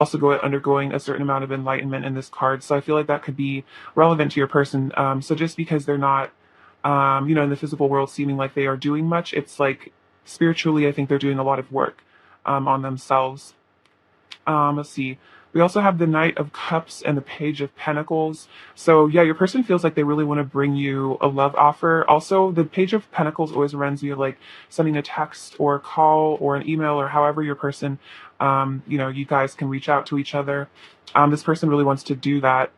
also undergoing a certain amount of enlightenment in this card. So I feel like that could be relevant to your person. So just because they're not, in the physical world seeming like they are doing much, it's like spiritually, I think they're doing a lot of work on themselves. Let's see. We also have the Knight of Cups and the Page of Pentacles. So yeah, your person feels like they really want to bring you a love offer. Also, the Page of Pentacles always reminds me of like sending a text or a call or an email or however your person, you guys can reach out to each other. This person really wants to do that.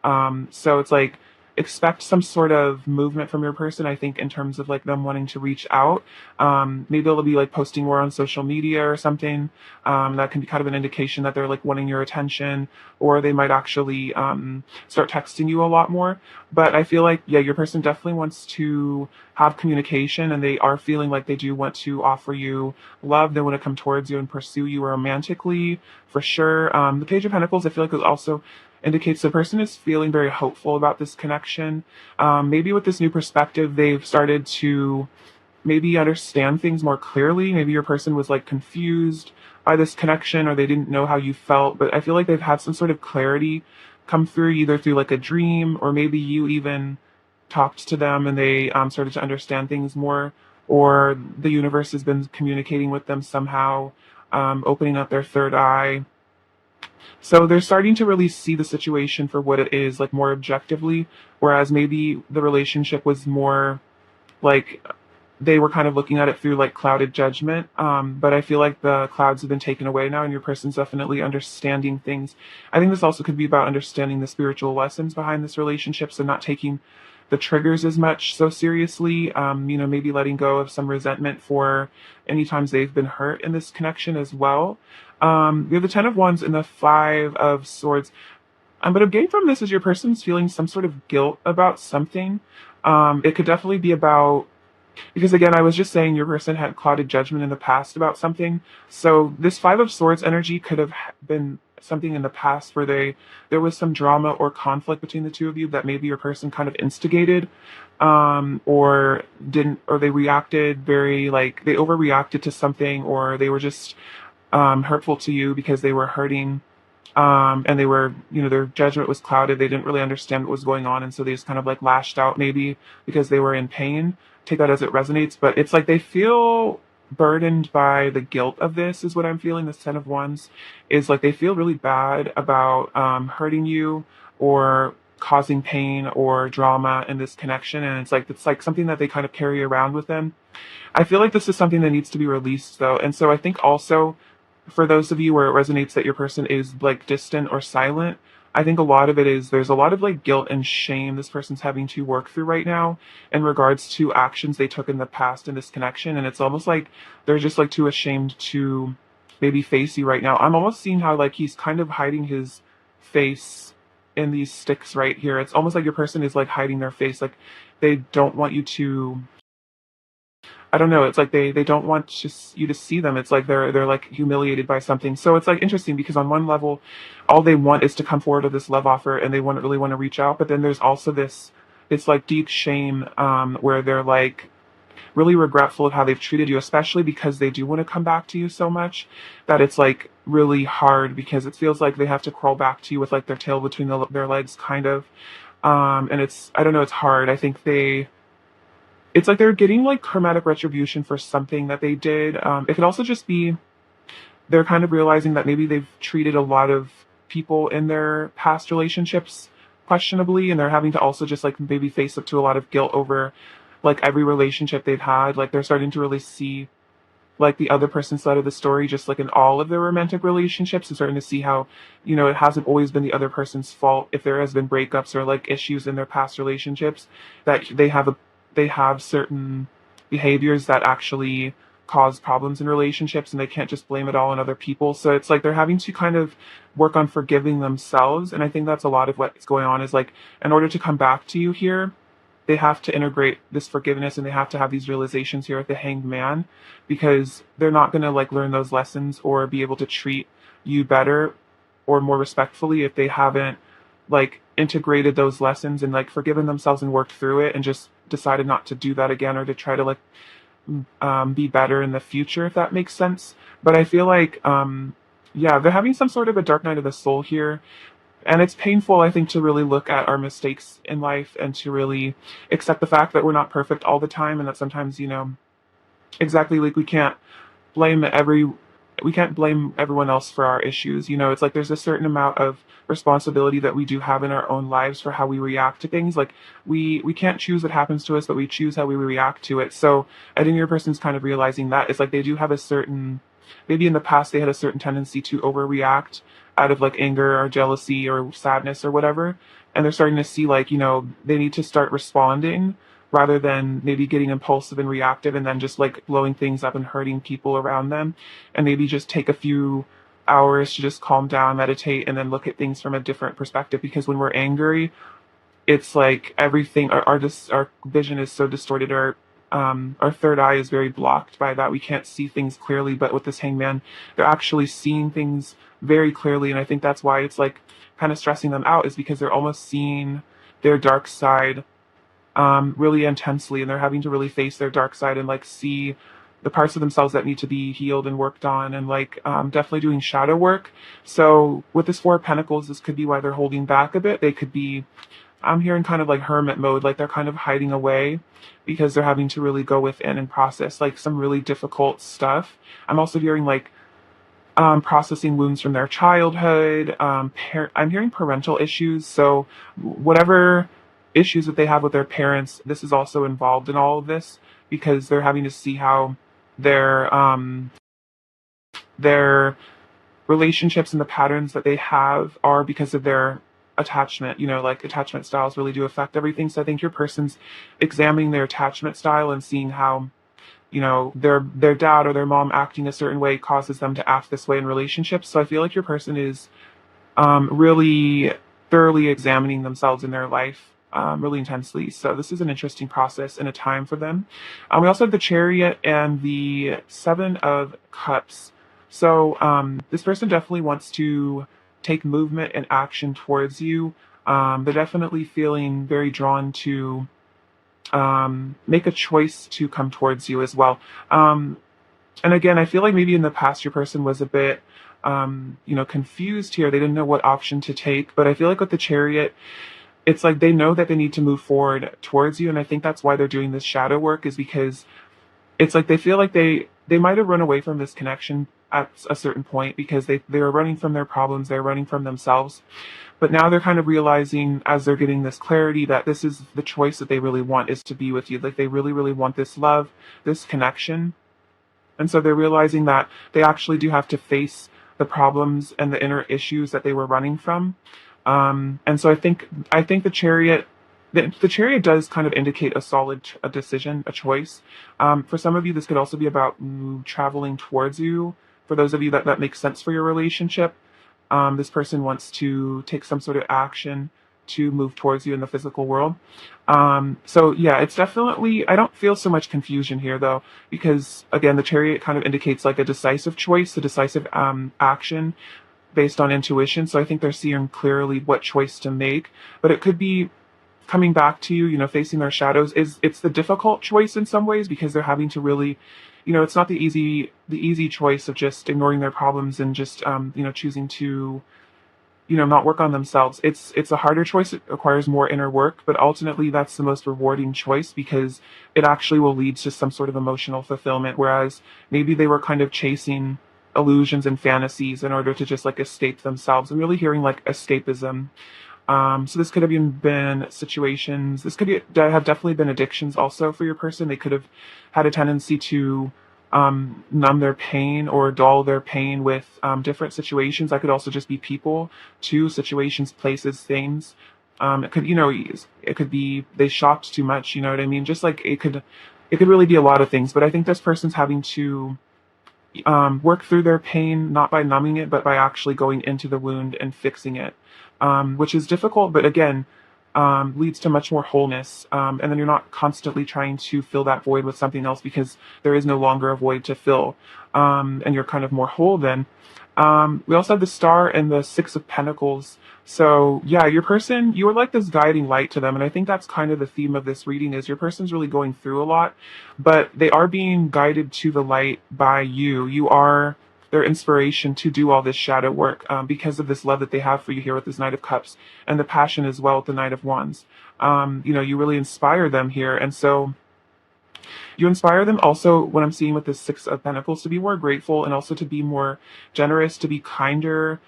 So it's like expect some sort of movement from your person, I think, in terms of like them wanting to reach out. Maybe they'll be like posting more on social media or something. That can be kind of an indication that they're like wanting your attention, or they might actually start texting you a lot more. But I feel like, yeah, your person definitely wants to have communication, and they are feeling like they do want to offer you love. They want to come towards you and pursue you romantically, for sure. The Page of Pentacles, I feel like, is also indicates the person is feeling very hopeful about this connection. Maybe with this new perspective, they've started to maybe understand things more clearly. Maybe your person was like confused by this connection, or they didn't know how you felt, but I feel like they've had some sort of clarity come through, either through like a dream, or maybe you even talked to them and they started to understand things more, or the universe has been communicating with them somehow, opening up their third eye. So they're starting to really see the situation for what it is, like more objectively, whereas maybe the relationship was more like they were kind of looking at it through like clouded judgment. But I feel like the clouds have been taken away now, and your person's definitely understanding things. I think this also could be about understanding the spiritual lessons behind this relationship, so not taking the triggers as much so seriously. Maybe letting go of some resentment for any times they've been hurt in this connection as well. We have the Ten of Wands and the Five of Swords. But a gain from this is your person's feeling some sort of guilt about something. It could definitely be about, because again, I was just saying your person had clouded judgment in the past about something. So this Five of Swords energy could have been something in the past where there was some drama or conflict between the two of you that maybe your person kind of instigated, or didn't, or they reacted very like they overreacted to something, or they were just hurtful to you because they were hurting, and they were, their judgment was clouded. They didn't really understand what was going on, and so they just kind of like lashed out maybe because they were in pain. Take that as it resonates, but it's like they feel burdened by the guilt of this, is what I'm feeling. This Ten of Wands is like they feel really bad about hurting you or causing pain or drama in this connection, and it's like something that they kind of carry around with them. I feel like this is something that needs to be released though. And so I think also for those of you where it resonates that your person is like distant or silent, I think a lot of it is there's a lot of like guilt and shame this person's having to work through right now in regards to actions they took in the past in this connection. And it's almost like they're just like too ashamed to maybe face you right now. I'm almost seeing how like he's kind of hiding his face in these sticks right here. It's almost like your person is like hiding their face. Like they don't want you to, I don't know. It's like they don't want you to see them. It's like they're like humiliated by something. So it's like interesting because on one level, all they want is to come forward with this love offer, and they really want to reach out. But then there's also this like deep shame, where they're like really regretful of how they've treated you, especially because they do want to come back to you so much that it's like really hard because it feels like they have to crawl back to you with like their tail between their legs, kind of. And I don't know. It's hard. I think it's like they're getting like karmatic retribution for something that they did. It could also just be they're kind of realizing that maybe they've treated a lot of people in their past relationships questionably, and they're having to also just like maybe face up to a lot of guilt over like every relationship they've had. Like they're starting to really see like the other person's side of the story, just like in all of their romantic relationships, and starting to see how, it hasn't always been the other person's fault if there has been breakups or like issues in their past relationships, that they have certain behaviors that actually cause problems in relationships, and they can't just blame it all on other people. So it's like they're having to kind of work on forgiving themselves, and I think that's a lot of what's going on, is like in order to come back to you here, they have to integrate this forgiveness, and they have to have these realizations here at the Hanged Man, because they're not going to like learn those lessons or be able to treat you better or more respectfully if they haven't like integrated those lessons and like forgiven themselves and worked through it and just decided not to do that again, or to try to like be better in the future, if that makes sense. But I feel like Yeah, they're having some sort of a dark night of the soul here. And it's painful, I think, to really look at our mistakes in life and to really accept the fact that we're not perfect all the time and that sometimes, exactly like blame every we can't blame everyone else for our issues. It's like there's a certain amount of responsibility that we do have in our own lives for how we react to things. Like we can't choose what happens to us, but we choose how we react to it. So I think your person's kind of realizing that it's like they do have a certain, maybe in the past they had a certain tendency to overreact out of like anger or jealousy or sadness or whatever. And they're starting to see like, they need to start responding rather than maybe getting impulsive and reactive and then just like blowing things up and hurting people around them, and maybe just take a few hours to just calm down, meditate, and then look at things from a different perspective. Because when we're angry, it's like everything, our vision is so distorted, our third eye is very blocked by that. We can't see things clearly, but with this hangman, they're actually seeing things very clearly. And I think that's why it's like kind of stressing them out, is because they're almost seeing their dark side really intensely, and they're having to really face their dark side and like see the parts of themselves that need to be healed and worked on, and like definitely doing shadow work. So with this Four of Pentacles, this could be why they're holding back a bit. They could be, I'm hearing kind of like hermit mode, like they're kind of hiding away because they're having to really go within and process like some really difficult stuff. I'm also hearing like processing wounds from their childhood. I'm hearing parental issues. So whatever issues that they have with their parents, this is also involved in all of this, because they're having to see how their relationships and the patterns that they have are because of their attachment. Like attachment styles really do affect everything. So I think your person's examining their attachment style and seeing how their dad or their mom acting a certain way causes them to act this way in relationships. So I feel like your person is really thoroughly examining themselves in their life really intensely. So this is an interesting process and a time for them. We also have the Chariot and the Seven of Cups. So this person definitely wants to take movement and action towards you. They're definitely feeling very drawn to make a choice to come towards you as well. And again, I feel like maybe in the past your person was a bit, confused here. They didn't know what option to take. But I feel like with the Chariot, it's like they know that they need to move forward towards you. And I think that's why they're doing this shadow work, is because it's like they feel like they might have run away from this connection at a certain point because they were running from their problems, they're running from themselves. But now they're kind of realizing, as they're getting this clarity, that this is the choice that they really want, is to be with you. Like they really, really want this love, this connection. And so they're realizing that they actually do have to face the problems and the inner issues that they were running from. And so I think the chariot does kind of indicate a decision, a choice. For some of you, this could also be about traveling towards you. For those of you that makes sense for your relationship, this person wants to take some sort of action to move towards you in the physical world. So yeah, it's definitely, I don't feel so much confusion here though, because again, the chariot kind of indicates like a decisive choice, a decisive action based on intuition. So I think they're seeing clearly what choice to make, but it could be coming back to you, facing their shadows. It's the difficult choice in some ways, because they're having to really, it's not the easy choice of just ignoring their problems and just, choosing to, not work on themselves. It's a harder choice. It requires more inner work, but ultimately that's the most rewarding choice, because it actually will lead to some sort of emotional fulfillment. Whereas maybe they were kind of chasing illusions and fantasies in order to just like escape themselves. And really hearing like escapism. So this could have even been situations. This could have definitely been addictions also for your person. They could have had a tendency to numb their pain or dull their pain with different situations. That could also just be people, too, situations, places, things. It could be they shopped too much. You know what I mean? Just like it could really be a lot of things. But I think this person's having to work through their pain, not by numbing it, but by actually going into the wound and fixing it, which is difficult, but again, leads to much more wholeness. And then you're not constantly trying to fill that void with something else, because there is no longer a void to fill. And you're kind of more whole then. We also have the Star and the Six of Pentacles. So yeah, your person, you are like this guiding light to them. And I think that's kind of the theme of this reading, is your person's really going through a lot, but they are being guided to the light by you. You are their inspiration to do all this shadow work, because of this love that they have for you here with this Knight of Cups and the passion as well with the Knight of Wands. You really inspire them here. And so you inspire them also, what I'm seeing with this Six of Pentacles, to be more grateful and also to be more generous, to be kinder,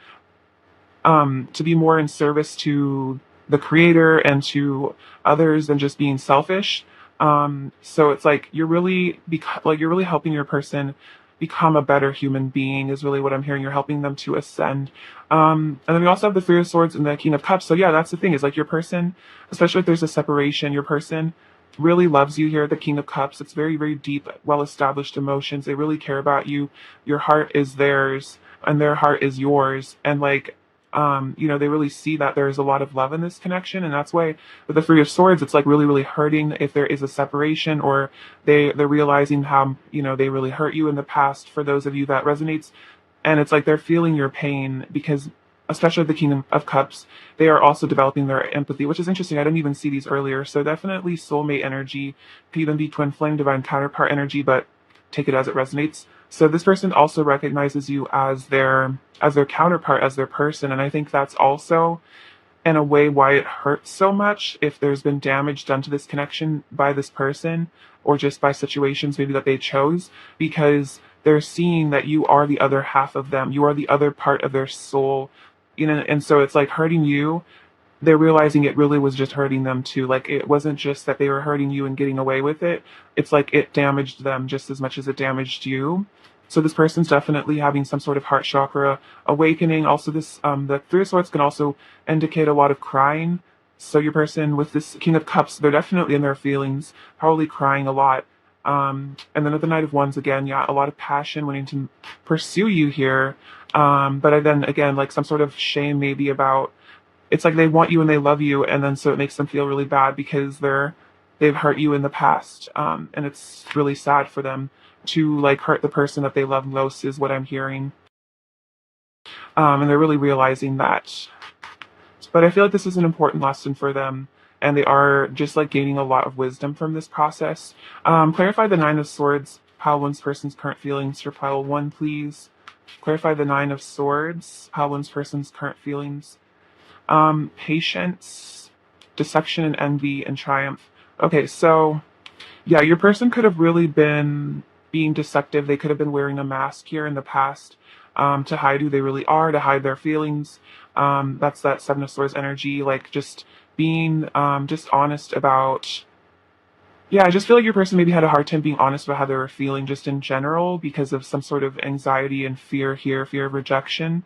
to be more in service to the creator and to others than just being selfish. So it's like you're really helping your person become a better human being is really what I'm hearing. You're helping them to ascend. And then we also have the Three of Swords and the King of Cups. So yeah, that's the thing, is like your person, especially if there's a separation, your person really loves you here, the King of Cups. It's very, very deep, well established emotions. They really care about you. Your heart is theirs and their heart is yours. And like, they really see that there's a lot of love in this connection. And that's why with the Three of Swords, it's like really, really hurting if there is a separation, or they're realizing how, they really hurt you in the past, for those of you that resonates. And it's like they're feeling your pain because, especially the Kingdom of Cups, they are also developing their empathy, which is interesting. I didn't even see these earlier. So definitely soulmate energy, could even be twin flame, divine counterpart energy, but take it as it resonates. So this person also recognizes you as their counterpart, as their person. And I think that's also in a way why it hurts so much, if there's been damage done to this connection by this person, or just by situations maybe that they chose, because they're seeing that you are the other half of them. You are the other part of their soul. And so it's like hurting you. They're realizing it really was just hurting them too. Like, it wasn't just that they were hurting you and getting away with it. It's like it damaged them just as much as it damaged you. So this person's definitely having some sort of heart chakra awakening. Also, the Three of Swords can also indicate a lot of crying. So your person with this King of Cups, they're definitely in their feelings, probably crying a lot. And then with the Knight of Wands, again, yeah, a lot of passion wanting to pursue you here. But then again, like some sort of shame maybe about, it's like they want you and they love you, and then so it makes them feel really bad because they've hurt you in the past, and it's really sad for them to like hurt the person that they love most, is what I'm hearing. And they're really realizing that. But I feel like this is an important lesson for them, and they are just like gaining a lot of wisdom from this process. Clarify the Nine of Swords, pile one's person's current feelings for pile one, please. Clarify the Nine of Swords, pile one's person's current feelings. Patience, deception and envy, and triumph. Okay, so yeah, your person could have really been being deceptive. They could have been wearing a mask here in the past, to hide who they really are, to hide their feelings. That's that Seven of Swords energy, like just being just honest about. Yeah, I just feel like your person maybe had a hard time being honest about how they were feeling just in general because of some sort of anxiety and fear here, fear of rejection.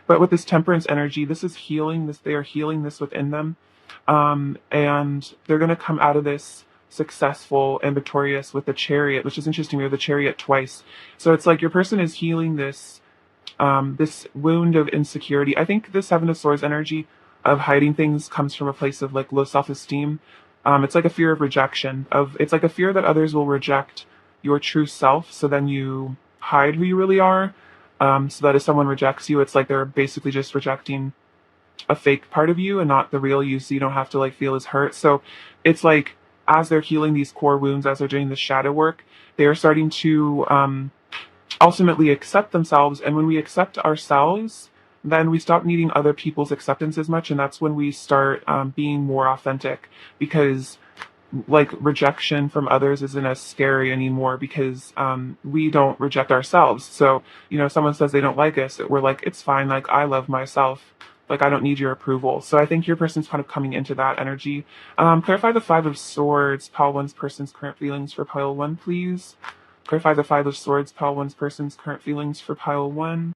But with this Temperance energy, this is healing. They are healing this within them. And they're going to come out of this successful and victorious with the Chariot, which is interesting. We have the Chariot twice. So it's like your person is healing this wound of insecurity. I think the Seven of Swords energy of hiding things comes from a place of like low self-esteem. It's like a fear of rejection. It's like a fear that others will reject your true self. So then you hide who you really are. So that if someone rejects you, it's like they're basically just rejecting a fake part of you and not the real you. So you don't have to like feel as hurt. So it's like as they're healing these core wounds, as they're doing the shadow work, they are starting to ultimately accept themselves. And when we accept ourselves, then we stop needing other people's acceptance as much. And that's when we start being more authentic, because like rejection from others isn't as scary anymore, because we don't reject ourselves. So, someone says they don't like us, we're like, it's fine. Like, I love myself. Like, I don't need your approval. So I think your person's kind of coming into that energy. Clarify the Five of Swords, pile one's person's current feelings for pile one, please. Clarify the Five of Swords, pile one's person's current feelings for pile one.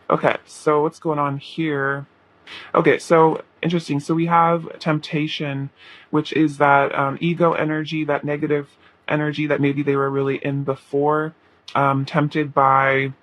Okay, so what's going on here? Okay, so interesting. So we have temptation, which is that ego energy, that negative energy that maybe they were really in before, tempted by.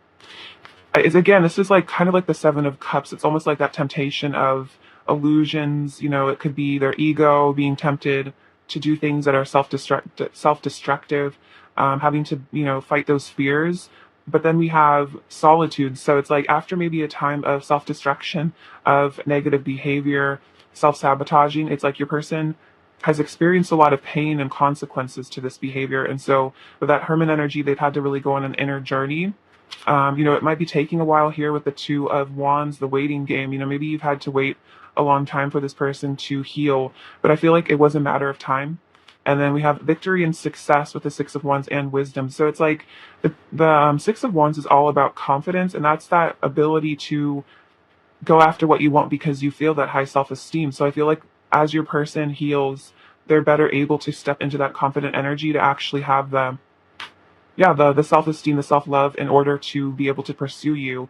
Is again, this is like kind of like the Seven of Cups. It's almost like that temptation of illusions. It could be their ego being tempted to do things that are self-destructive, having to fight those fears. But then we have solitude. So it's like after maybe a time of self-destruction, of negative behavior, self-sabotaging, it's like your person has experienced a lot of pain and consequences to this behavior. And so with that Hermit energy, they've had to really go on an inner journey. It might be taking a while here with the Two of Wands, the waiting game. Maybe you've had to wait a long time for this person to heal, but I feel like it was a matter of time. And then we have victory and success with the Six of Wands and wisdom. So it's like the Six of Wands is all about confidence, and that's that ability to go after what you want because you feel that high self-esteem. So I feel like as your person heals, they're better able to step into that confident energy to actually have the self-esteem, the self-love in order to be able to pursue you.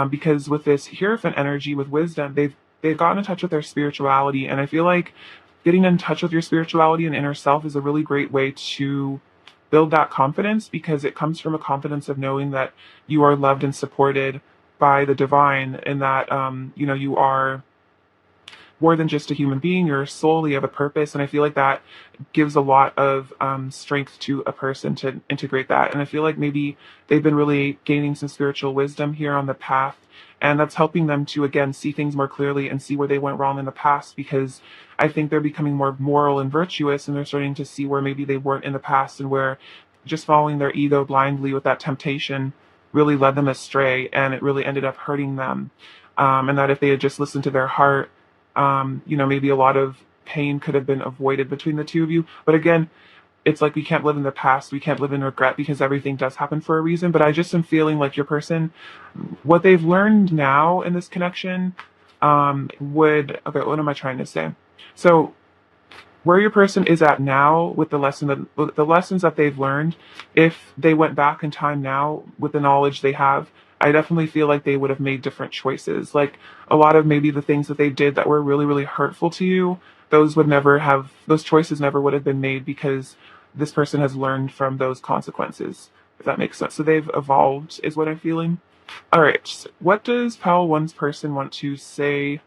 Because with this Hierophant energy, with wisdom, they've gotten in touch with their spirituality, and I feel like getting in touch with your spirituality and inner self is a really great way to build that confidence, because it comes from a confidence of knowing that you are loved and supported by the divine, and that you are more than just a human being. You're a soul, you have a purpose. And I feel like that gives a lot of strength to a person to integrate that. And I feel like maybe they've been really gaining some spiritual wisdom here on the path. And that's helping them to, again, see things more clearly and see where they went wrong in the past, because I think they're becoming more moral and virtuous, and they're starting to see where maybe they weren't in the past, and where just following their ego blindly with that temptation really led them astray, and it really ended up hurting them. And that if they had just listened to their heart, maybe a lot of pain could have been avoided between the two of you. But again, it's like we can't live in the past, we can't live in regret, because everything does happen for a reason. But I just am feeling like your person, what they've learned now in this connection, okay, what am I trying to say? So where your person is at now with with the lessons that they've learned, if they went back in time now with the knowledge they have, I definitely feel like they would have made different choices. Like a lot of maybe the things that they did that were really, really hurtful to you, those choices never would have been made, because this person has learned from those consequences, if that makes sense. So they've evolved, is what I'm feeling. All right. What does pile one's person want to say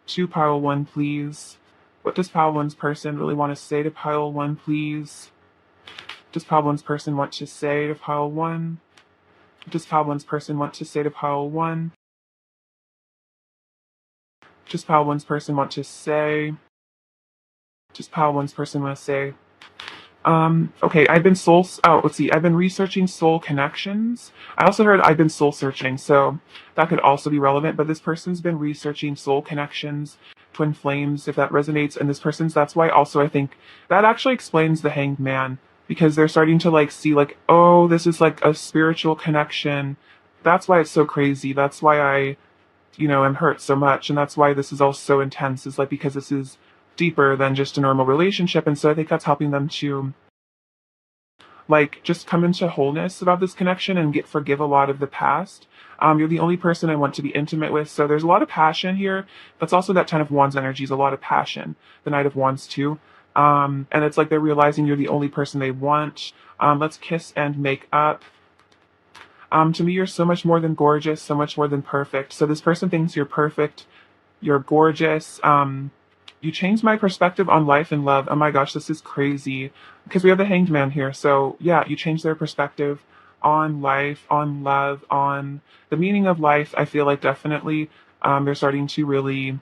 to pile one, please? What does pile one's person really want to say to pile one, please? Does pile one's person want to say to pile one? Does pile one's person want to say to pile one? Does pile one's person want to say? Does pile one's person want to say? Okay, let's see, I've been researching soul connections. I also heard I've been soul searching, so that could also be relevant, but this person's been researching soul connections, twin flames, if that resonates, and that's why also I think that actually explains the Hanged Man, because they're starting to like see like, oh, this is like a spiritual connection. That's why it's so crazy. That's why I, am hurt so much, and that's why this is all so intense, is like because this is deeper than just a normal relationship. And so I think that's helping them to like just come into wholeness about this connection and forgive a lot of the past. You're the only person I want to be intimate with, so there's a lot of passion here. That's also that Ten of Wands energy is a lot of passion. The Knight of Wands too, and it's like they're realizing you're the only person they want. Let's kiss and make up. To me, you're so much more than gorgeous, so much more than perfect. So this person thinks you're perfect, you're gorgeous. You changed my perspective on life and love. Oh my gosh, this is crazy. Because we have the Hanged Man here. So yeah, you changed their perspective on life, on love, on the meaning of life. I feel like definitely they're starting to really,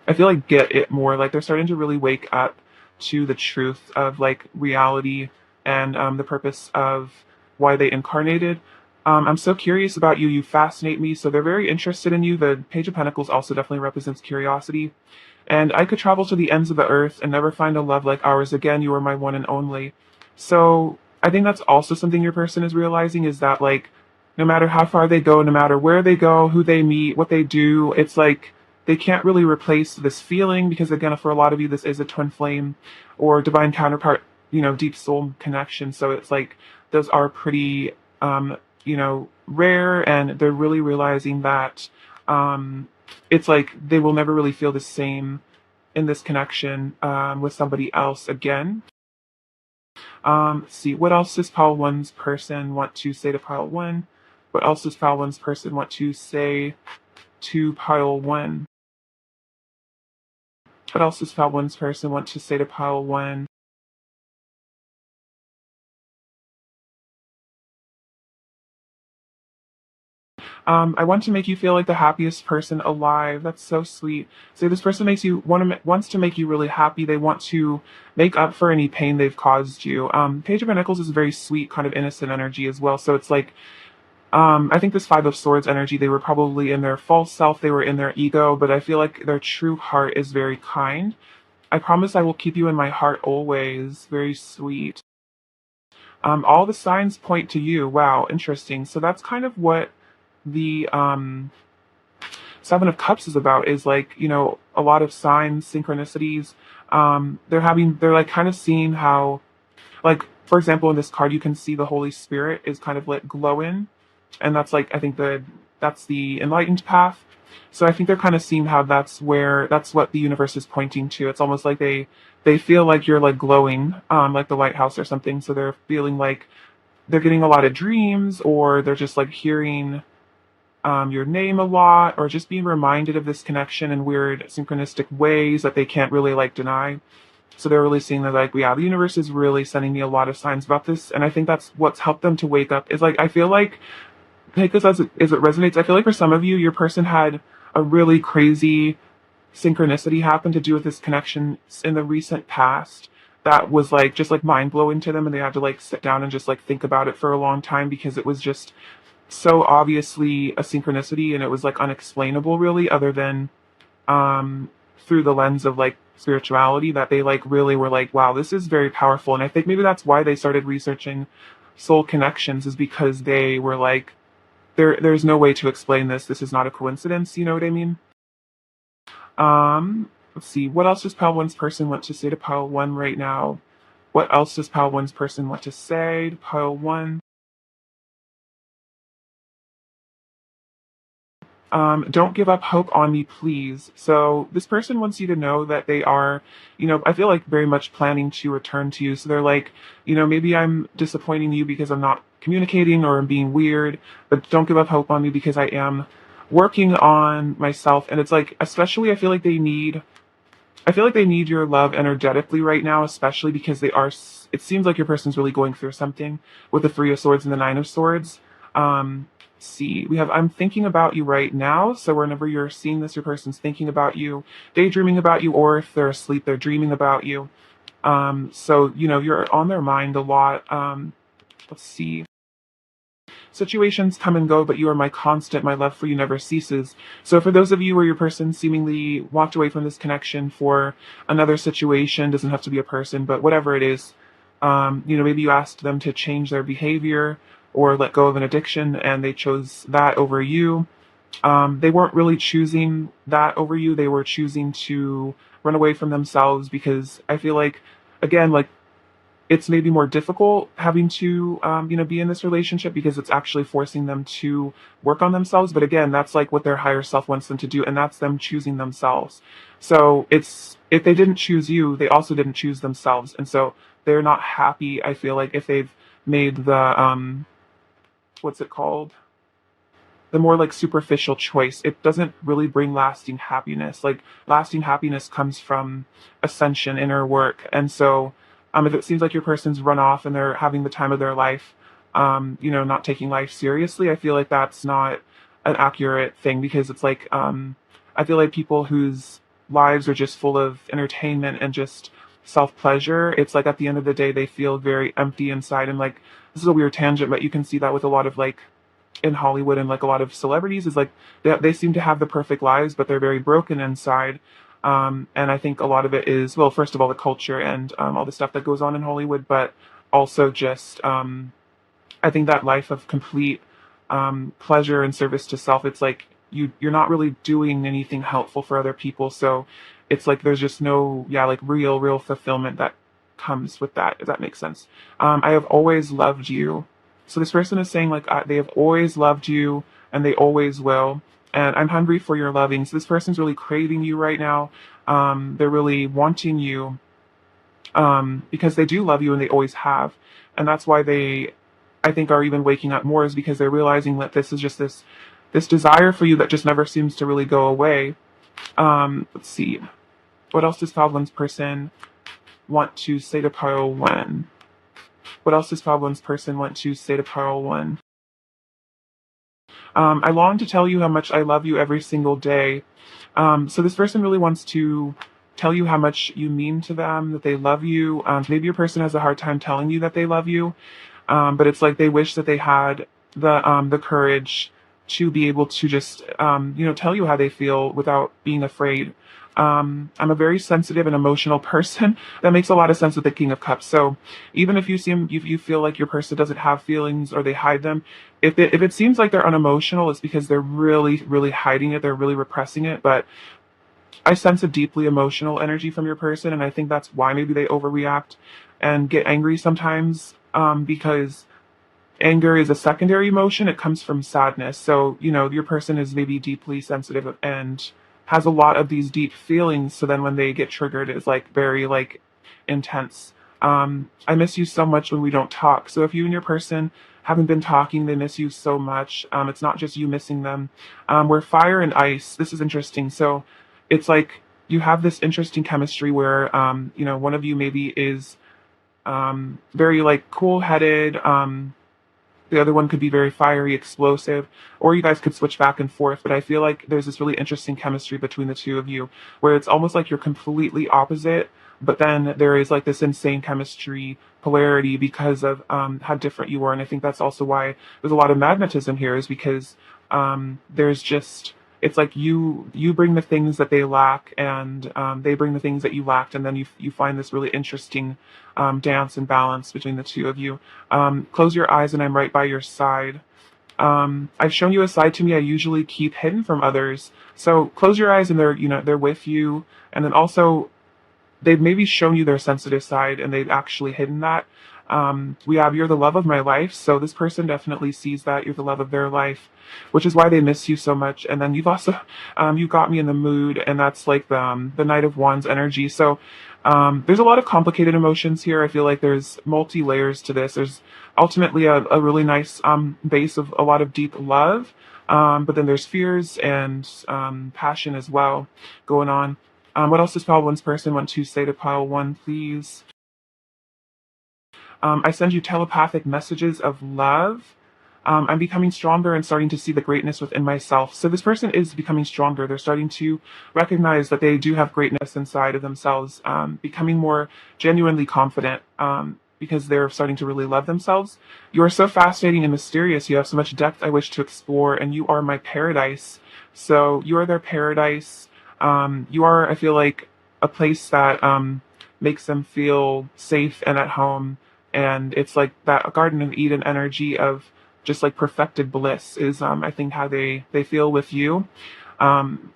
I feel like, get it more. Like they're starting to really wake up to the truth of like reality, and the purpose of why they incarnated. I'm so curious about you. You fascinate me. So they're very interested in you. The Page of Pentacles also definitely represents curiosity. And I could travel to the ends of the earth and never find a love like ours again. You are my one and only. So I think that's also something your person is realizing, is that like no matter how far they go, no matter where they go, who they meet, what they do, it's like they can't really replace this feeling, because again, for a lot of you, this is a twin flame or divine counterpart, deep soul connection. So it's like those are pretty, rare, and they're really realizing that it's like they will never really feel the same in this connection with somebody else again. Let's see, what else does pile one's person want to say to pile one? What else does pile one's person want to say to pile one? What else does pile one's person want to say to pile one? I want to make you feel like the happiest person alive. That's so sweet. So this person makes you wants to make you really happy. They want to make up for any pain they've caused you. Page of Pentacles is very sweet, kind of innocent energy as well. So it's like, I think this Five of Swords energy, they were probably in their false self, they were in their ego, but I feel like their true heart is very kind. I promise I will keep you in my heart always. Very sweet. All the signs point to you. Wow, interesting. So that's kind of what the Seven of Cups is about, is like, a lot of signs, synchronicities. They're like kind of seeing how, like, for example, in this card, you can see the Holy Spirit is kind of like glowing. And that's like, I think that's the enlightened path. So I think they're kind of seeing how that's what the universe is pointing to. It's almost like they feel like you're like glowing, like the lighthouse or something. So they're feeling like they're getting a lot of dreams, or they're just like hearing your name a lot, or just being reminded of this connection in weird synchronistic ways that they can't really like deny. So they're really seeing that, like, yeah, the universe is really sending me a lot of signs about this, and I think that's what's helped them to wake up. Is like, I feel like, take this as it resonates. I feel like for some of you, your person had a really crazy synchronicity happen to do with this connection in the recent past that was like just like mind blowing to them, and they had to like sit down and just like think about it for a long time because it was just so obviously a synchronicity, and it was like unexplainable really, other than through the lens of like spirituality, that they like really were like, wow, this is very powerful. And I think maybe that's why they started researching soul connections, is because they were like, there's no way to explain this. This is not a coincidence, you know what I mean? Let's see, what else does Pile One's person want to say to Pile One right now? What else does Pile One's person want to say to Pile One? Don't give up hope on me, please. So this person wants you to know that they are, I feel like very much planning to return to you. So they're like, maybe I'm disappointing you because I'm not communicating or I'm being weird, but don't give up hope on me because I am working on myself. And it's like, especially, I feel like they need your love energetically right now, especially because it seems like your person's really going through something with the Three of Swords and the Nine of Swords. See, we have, I'm thinking about you right now. So whenever you're seeing this, your person's thinking about you, daydreaming about you, or if they're asleep, they're dreaming about you. So, you're on their mind a lot. Let's see. Situations come and go, but you are my constant. My love for you never ceases. So for those of you where your person seemingly walked away from this connection for another situation, doesn't have to be a person, but whatever it is, maybe you asked them to change their behavior or let go of an addiction, and they chose that over you. They weren't really choosing that over you. They were choosing to run away from themselves, because I feel like, again, like, it's maybe more difficult having to be in this relationship because it's actually forcing them to work on themselves. But again, that's like what their higher self wants them to do, and that's them choosing themselves. So it's, if they didn't choose you, they also didn't choose themselves, and so they're not happy, I feel like, if they've made the what's it called, the more like superficial choice. It doesn't really bring lasting happiness. Like, lasting happiness comes from ascension, inner work. And so if it seems like your person's run off and they're having the time of their life, not taking life seriously, I feel like that's not an accurate thing, because it's like, I feel like people whose lives are just full of entertainment and just self pleasure, it's like at the end of the day they feel very empty inside. And like, this is a weird tangent, but you can see that with a lot of like, in Hollywood and like a lot of celebrities, is like they seem to have the perfect lives, but they're very broken inside. And I think a lot of it is, well, first of all, the culture and all the stuff that goes on in Hollywood, but also just I think that life of complete pleasure and service to self, it's like you're not really doing anything helpful for other people. So it's like there's just no, yeah, like real fulfillment that comes with that, if that makes sense. I have always loved you. So this person is saying like, they have always loved you and they always will. And I'm hungry for your loving. So this person's really craving you right now. They're really wanting you, because they do love you and they always have. And that's why they, I think, are even waking up more, is because they're realizing that this is just this desire for you that just never seems to really go away. Let's see. What else does Fablin's person want to say to Pile One? What else does Fablin's person want to say to Pile One? I long to tell you how much I love you every single day. So this person really wants to tell you how much you mean to them, that they love you. Maybe your person has a hard time telling you that they love you, but it's like they wish that they had the courage to be able to just tell you how they feel without being afraid. I'm a very sensitive and emotional person. That makes a lot of sense with the King of Cups. So even if you feel like your person doesn't have feelings or they hide them, if it seems like they're unemotional, it's because they're really, really hiding it. They're really repressing it. But I sense a deeply emotional energy from your person, and I think that's why maybe they overreact and get angry sometimes. Because anger is a secondary emotion. It comes from sadness. So, your person is maybe deeply sensitive and has a lot of these deep feelings. So then when they get triggered, it's like very like intense. I miss you so much when we don't talk. So if you and your person haven't been talking, they miss you so much. It's not just you missing them. We're fire and ice. This is interesting. So it's like you have this interesting chemistry where, one of you maybe is very like cool headed. The other one could be very fiery, explosive, or you guys could switch back and forth. But I feel like there's this really interesting chemistry between the two of you where it's almost like you're completely opposite, but then there is like this insane chemistry polarity because of how different you are. And I think that's also why there's a lot of magnetism here, is because there's just it's like you bring the things that they lack, and they bring the things that you lacked, and then you find this really interesting dance and balance between the two of you. Close your eyes, and I'm right by your side. I've shown you a side to me I usually keep hidden from others. So close your eyes, and they're with you, and then also they've maybe shown you their sensitive side and they've actually hidden that. We have you're the love of my life, so this person definitely sees that you're the love of their life, which is why they miss you so much. And then you've also you got me in the mood, and that's like the Knight of Wands energy. So there's a lot of complicated emotions here. I feel like there's multi layers to this. There's ultimately a really nice base of a lot of deep love, but then there's fears and passion as well going on. What else does pile one's person want to say to pile one, please? I send you telepathic messages of love. I'm becoming stronger and starting to see the greatness within myself. So this person is becoming stronger. They're starting to recognize that they do have greatness inside of themselves, becoming more genuinely confident, because they're starting to really love themselves. You are so fascinating and mysterious. You have so much depth I wish to explore, and you are my paradise. So you are their paradise. You are, I feel like, a place that makes them feel safe and at home. And it's like that Garden of Eden energy of just like perfected bliss is, I think, how they feel with you. Um,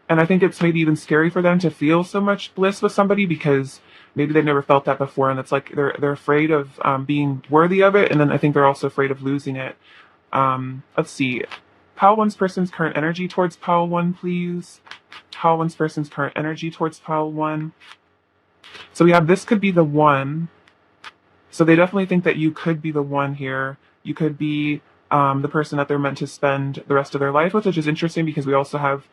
and I think it's maybe even scary for them to feel so much bliss with somebody because maybe they've never felt that before, and it's like they're afraid of being worthy of it, and then I think they're also afraid of losing it. Let's see. Pile one's person's current energy towards pile one, please. Pile one's person's current energy towards pile one. So we have this could be the one. So they definitely think that you could be the one here. You could be the person that they're meant to spend the rest of their life with, which is interesting because we also have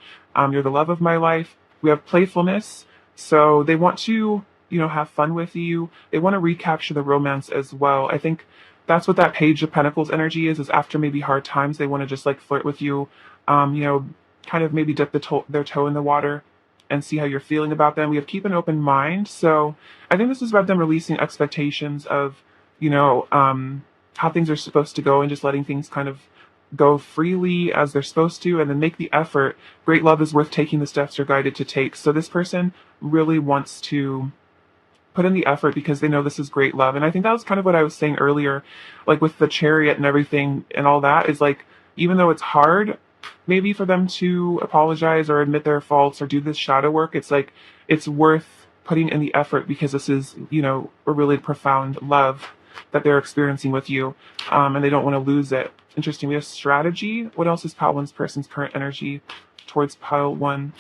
you're the love of my life. We have playfulness. So they want to, have fun with you. They want to recapture the romance as well. I think that's what that Page of Pentacles energy is after maybe hard times, they want to just like flirt with you, kind of maybe dip their toe in the water and see how you're feeling about them. We have keep an open mind. So I think this is about them releasing expectations of, how things are supposed to go and just letting things kind of go freely as they're supposed to, and then make the effort. Great love is worth taking the steps you're guided to take. So this person really wants to put in the effort because they know this is great love. And I think that was kind of what I was saying earlier, like with the chariot and everything and all that, is like, even though it's hard, maybe for them to apologize or admit their faults or do this shadow work, it's like, it's worth putting in the effort because this is, a really profound love that they're experiencing with you, and they don't want to lose it. Interesting. We have strategy. What else is pile one's person's current energy towards pile one?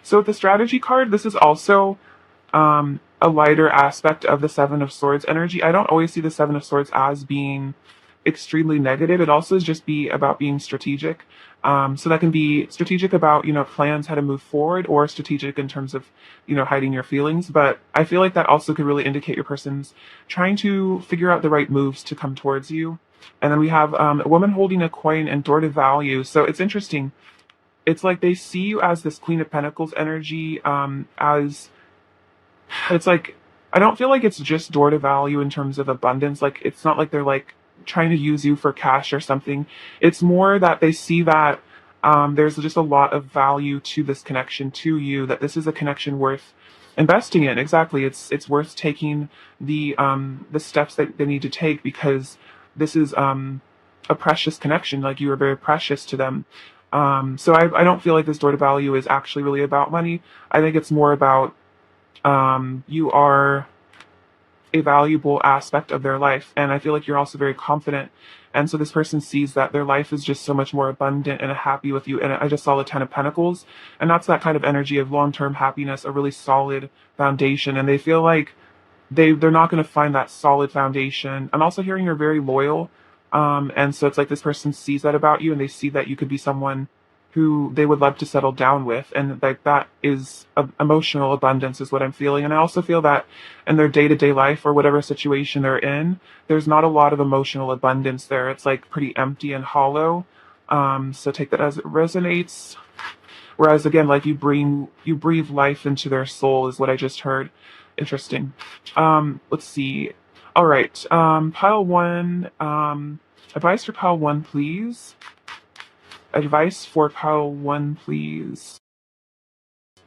So with the strategy card, this is also a lighter aspect of the Seven of Swords energy. I don't always see the Seven of Swords as being extremely negative. It also is just be about being strategic. So that can be strategic about, plans, how to move forward, or strategic in terms of, hiding your feelings. But I feel like that also could really indicate your person's trying to figure out the right moves to come towards you. And then we have a woman holding a coin and door to value. So it's interesting. It's like they see you as this Queen of Pentacles energy, as it's like I don't feel like it's just door to value in terms of abundance. Like it's not like they're like trying to use you for cash or something. It's more that they see that there's just a lot of value to this connection to you. That this is a connection worth investing in. Exactly, it's worth taking the steps that they need to take because this is a precious connection. Like you are very precious to them. So I don't feel like this door to value is actually really about money. I think it's more about you are a valuable aspect of their life. And I feel like you're also very confident. And so this person sees that their life is just so much more abundant and happy with you. And I just saw the Ten of Pentacles. And that's that kind of energy of long term happiness, a really solid foundation. And they feel like they're not going to find that solid foundation. I'm also hearing you're very loyal. And so it's like this person sees that about you and they see that you could be someone who they would love to settle down with. And like that is emotional abundance is what I'm feeling. And I also feel that in their day-to-day life or whatever situation they're in, there's not a lot of emotional abundance there. It's like pretty empty and hollow. So take that as it resonates. Whereas again, like you breathe life into their soul is what I just heard. Interesting. Let's see. All right. Pile one. Advice for pile one, please. Advice for pile one, please.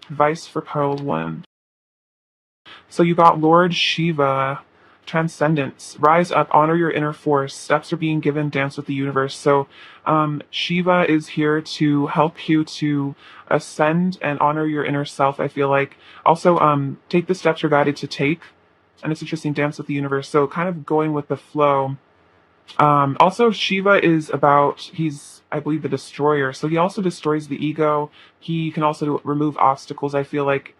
Advice for pile one. So you got Lord Shiva, transcendence, rise up, honor your inner force. Steps are being given, dance with the universe. So Shiva is here to help you to ascend and honor your inner self. I feel like also take the steps you're guided to take. And it's interesting, dance with the universe. So kind of going with the flow. Also, Shiva is he's, I believe, the destroyer. So he also destroys the ego. He can also remove obstacles, I feel like.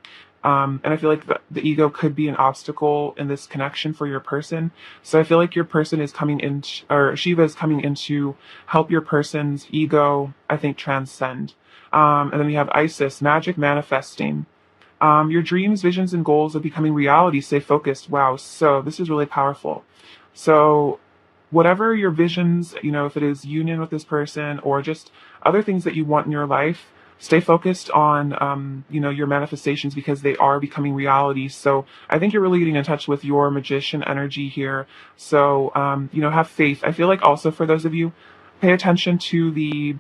And I feel like the ego could be an obstacle in this connection for your person. So I feel like your person is coming in, or Shiva is coming in to help your person's ego, I think, transcend. And then we have Isis, magic manifesting. Your dreams, visions, and goals are becoming reality. Stay focused. Wow. So this is really powerful. So whatever your visions, if it is union with this person or just other things that you want in your life, stay focused on, your manifestations because they are becoming reality. So I think you're really getting in touch with your magician energy here. So, have faith. I feel like also for those of you, pay attention to the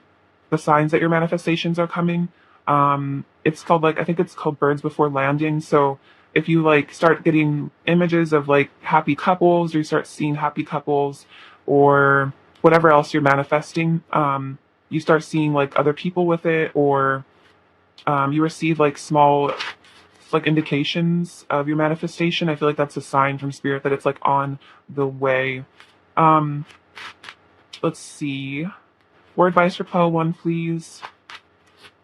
signs that your manifestations are coming. It's called I think it's called birds before landing. So if you start getting images of happy couples or you start seeing happy couples or whatever else you're manifesting, you start seeing other people with it or you receive small indications of your manifestation. I feel like that's a sign from spirit that it's on the way. Um, let's see. More advice for pile one, please.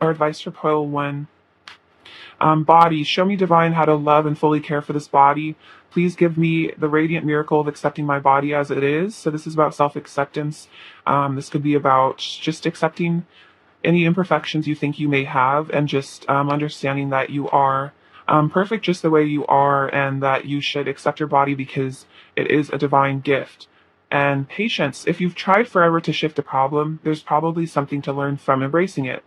Or advice for pile one. Body, show me divine how to love and fully care for this body. Please give me the radiant miracle of accepting my body as it is. So this is about self-acceptance. This could be about just accepting any imperfections you think you may have and just understanding that you are perfect just the way you are and that you should accept your body because it is a divine gift. And patience. If you've tried forever to shift a problem, there's probably something to learn from embracing it.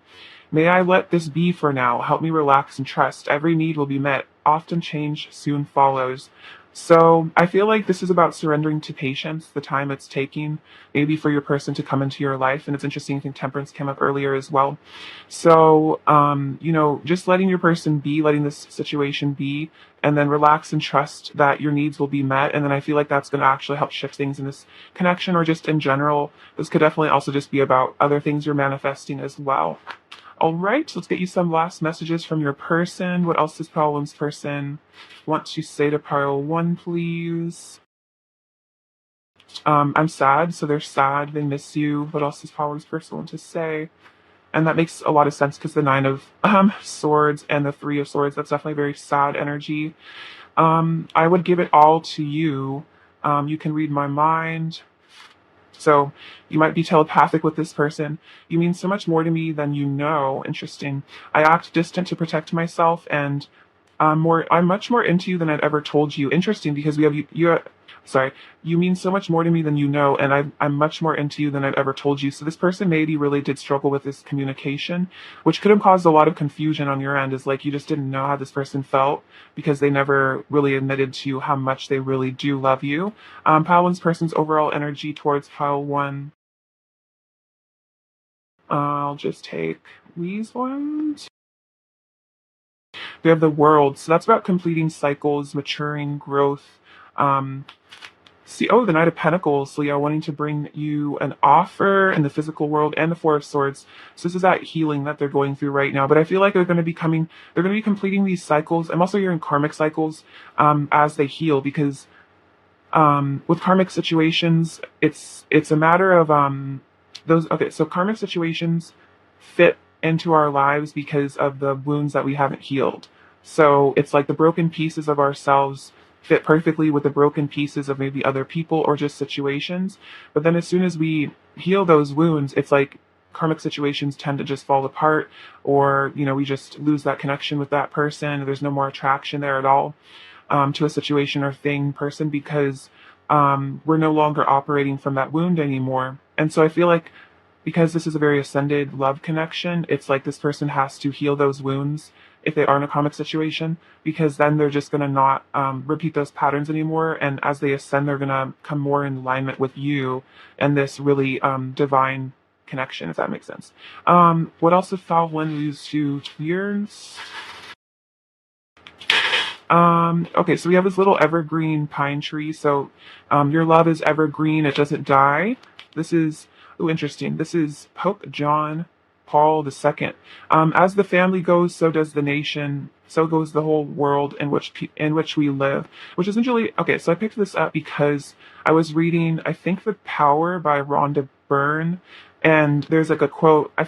May I let this be for now. Help me relax and trust. Every need will be met. Often change soon follows. So I feel like this is about surrendering to patience, the time it's taking, maybe for your person to come into your life. And it's interesting, I think temperance came up earlier as well. So, just letting your person be, letting this situation be, and then relax and trust that your needs will be met. And then I feel like that's going to actually help shift things in this connection or just in general. This could definitely also just be about other things you're manifesting as well. All right, let's get you some last messages from your person. What else does pile one's person want to say to pile one, please? I'm sad, so they're sad. They miss you. What else does pile one's person want to say? And that makes a lot of sense because the Nine of Swords and the Three of Swords, that's definitely very sad energy. I would give it all to you. You can read my mind. So you might be telepathic with this person. You mean so much more to me than you know. Interesting. I act distant to protect myself, and I'm much more into you than I've ever told you. Interesting, because we have sorry, you mean so much more to me than you know, and I'm much more into you than I've ever told you. So this person maybe really did struggle with this communication, which could have caused a lot of confusion on your end, is like you just didn't know how this person felt because they never really admitted to you how much they really do love you. Pile one's person's overall energy towards pile one. I'll just take these ones. We have the world. So that's about completing cycles, maturing, growth. Um, the Knight of Pentacles, Leo, wanting to bring you an offer in the physical world, and the Four of Swords. So this is that healing that they're going through right now. But I feel like they're going to be completing these cycles. I'm also hearing karmic cycles as they heal, because with karmic situations, it's a matter of those. Okay, so karmic situations fit into our lives because of the wounds that we haven't healed. So it's like the broken pieces of ourselves fit perfectly with the broken pieces of maybe other people or just situations. But then as soon as we heal those wounds, it's like karmic situations tend to just fall apart, or we just lose that connection with that person. There's no more attraction there at all to a situation or thing, person, because we're no longer operating from that wound anymore. And so I feel like because this is a very ascended love connection, it's like this person has to heal those wounds if they are in a comic situation, because then they're just going to not repeat those patterns anymore. And as they ascend, they're going to come more in alignment with you and this really divine connection, if that makes sense. What else if Falwyn lose to tears? Okay, so we have this little evergreen pine tree. So, your love is evergreen, it doesn't die. This is, interesting. This is Pope John Paul II. As the family goes, so does the nation, so goes the whole world in which we live. Which is essentially, okay, so I picked this up because I was reading, I think, The Power by Rhonda Byrne, and there's like a quote, I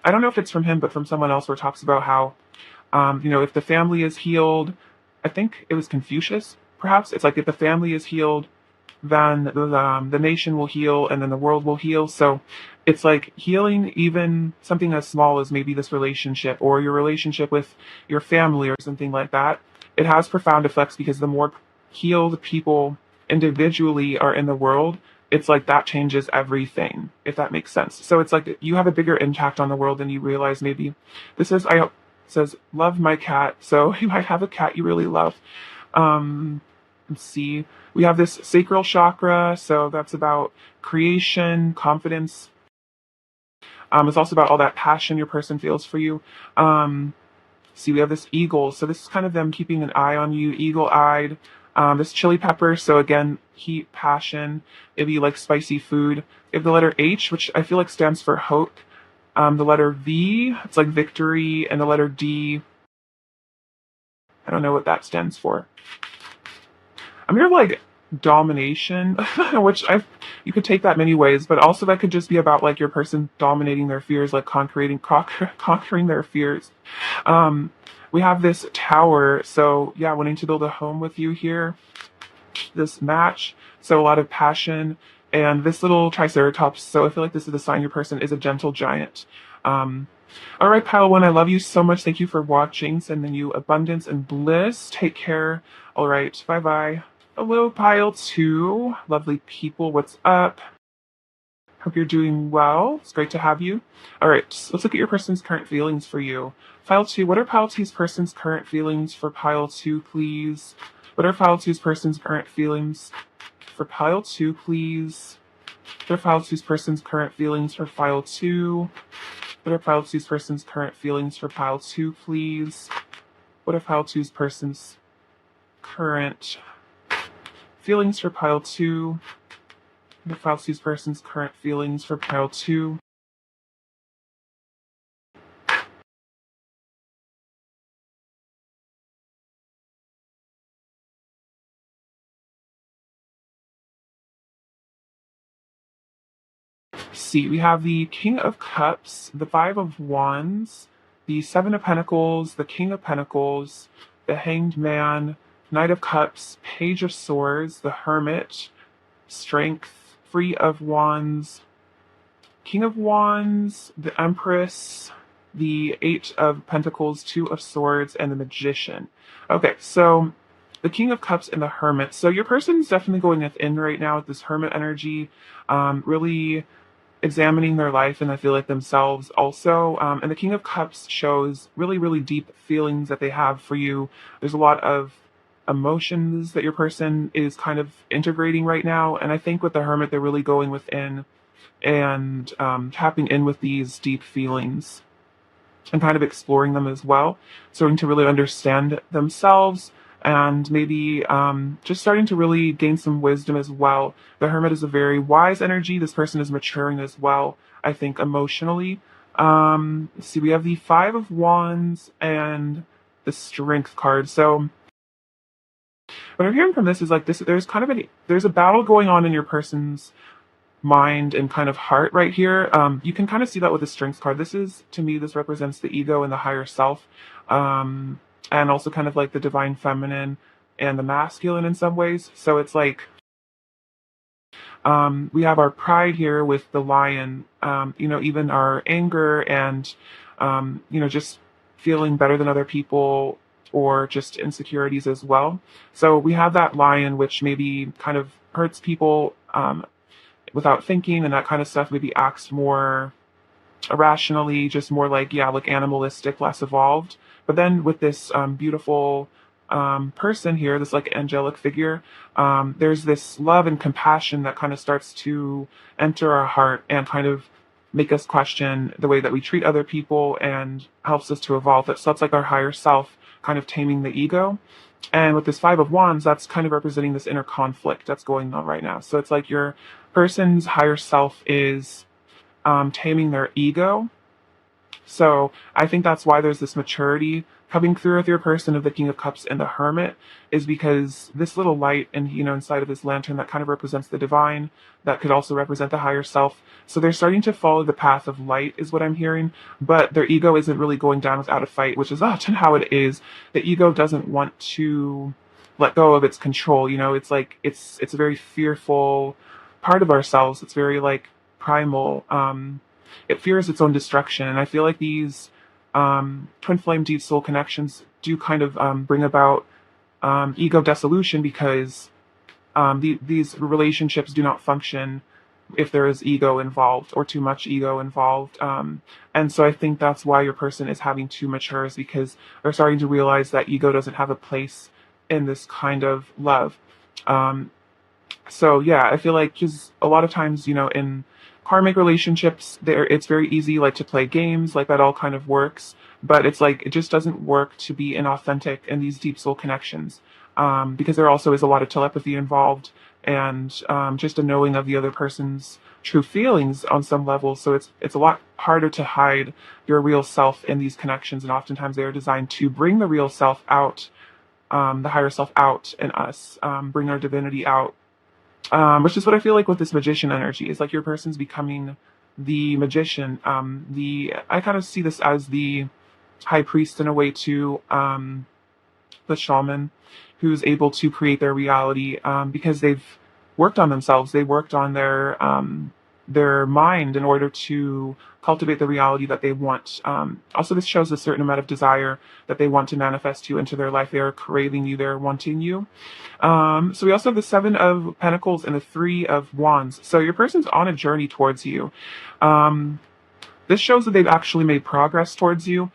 don't know if it's from him, but from someone else, where it talks about how, if the family is healed, I think it was Confucius, perhaps. It's like if the family is healed, then the nation will heal, and then the world will heal. So it's like healing even something as small as maybe this relationship or your relationship with your family or something like that. It has profound effects, because the more healed people individually are in the world, it's like that changes everything, if that makes sense. So it's like you have a bigger impact on the world than you realize maybe. This is, says, love my cat. So you might have a cat you really love. Let's see. We have this sacral chakra. So that's about creation, confidence. It's also about all that passion your person feels for you. See, we have this eagle. So this is kind of them keeping an eye on you, eagle-eyed. This chili pepper. So again, heat, passion. Maybe you like spicy food. We have the letter H, which I feel like stands for hope. The letter V, it's like victory, and the letter D, I don't know what that stands for. I'm here like domination, which you could take that many ways, but also that could just be about like your person dominating their fears, like conquering their fears. We have this tower, so yeah, wanting to build a home with you here. This match, so a lot of passion, and this little triceratops. So I feel like this is the sign your person is a gentle giant. All right, pile one, I love you so much. Thank you for watching. Sending you abundance and bliss. Take care. All right, bye bye. Hello, pile two. Lovely people, what's up? Hope you're doing well. It's great to have you. All right, let's look at your person's current feelings for you. Pile two, what are pile two's person's current feelings for pile two, please? What are pile two's person's current feelings for pile two, please? What are pile two's person's current feelings for pile two? What are pile two's person's current feelings for pile two, please? What are pile two's person's current feelings for pile two? What are pile two's person's current feelings for pile two? See, we have the King of Cups, the Five of Wands, the Seven of Pentacles, the King of Pentacles, the Hanged Man, Knight of Cups, Page of Swords, the Hermit, Strength, Free of Wands, King of Wands, the Empress, the Eight of Pentacles, Two of Swords, and the Magician. Okay, so the King of Cups and the Hermit. So your person's definitely going within right now with this Hermit energy, really examining their life and I feel like themselves also. And the King of Cups shows really, really deep feelings that they have for you. There's a lot of emotions that your person is kind of integrating right now. And I think with the Hermit, they're really going within and tapping in with these deep feelings and kind of exploring them as well, starting to really understand themselves and maybe just starting to really gain some wisdom as well. The Hermit is a very wise energy. This person is maturing as well, I think, emotionally. Let's see, we have the Five of Wands and the Strength card. So what I'm hearing from this is like this: there's kind of there's a battle going on in your person's mind and kind of heart right here. You can kind of see that with the Strength card. This is, to me, this represents the ego and the higher self, and also kind of like the divine feminine and the masculine in some ways. So it's like we have our pride here with the lion, even our anger and, just feeling better than other people or just insecurities as well. So we have that lion, which maybe kind of hurts people without thinking and that kind of stuff, maybe acts more irrationally, just more like, yeah, like animalistic, less evolved. But then with this beautiful person here, this like angelic figure, there's this love and compassion that kind of starts to enter our heart and kind of make us question the way that we treat other people and helps us to evolve. So that's like our higher self kind of taming the ego. And with this Five of Wands, that's kind of representing this inner conflict that's going on right now. So it's like your person's higher self is taming their ego. So I think that's why there's this maturity coming through with your person of the King of Cups and the Hermit, is because this little light and inside of this lantern that kind of represents the divine, that could also represent the higher self. So they're starting to follow the path of light is what I'm hearing, but their ego isn't really going down without a fight, which is often how it is. The ego doesn't want to let go of its control. It's like it's a very fearful part of ourselves. It's very like primal. It fears its own destruction. And I feel like these twin flame deep soul connections do kind of bring about ego dissolution because these relationships do not function if there is ego involved or too much ego involved. And so I think that's why your person is having to mature, is because they're starting to realize that ego doesn't have a place in this kind of love. So yeah, I feel like just a lot of times, in karmic relationships, it's very easy like to play games, like that all kind of works, but it's like it just doesn't work to be inauthentic in these deep soul connections, because there also is a lot of telepathy involved and just a knowing of the other person's true feelings on some level. So it's a lot harder to hide your real self in these connections, and oftentimes they are designed to bring the real self out, the higher self out in us, bring our divinity out, which is what I feel like with this magician energy. Is like your person's becoming the magician. I kind of see this as the high priest in a way too, the shaman, who's able to create their reality because they've worked on themselves. They worked on their mind in order to cultivate the reality that they want. Also, this shows a certain amount of desire that they want to manifest you into their life. They are craving you. They're wanting you. So we also have the Seven of Pentacles and the Three of Wands. So your person's on a journey towards you. This shows that they've actually made progress towards you.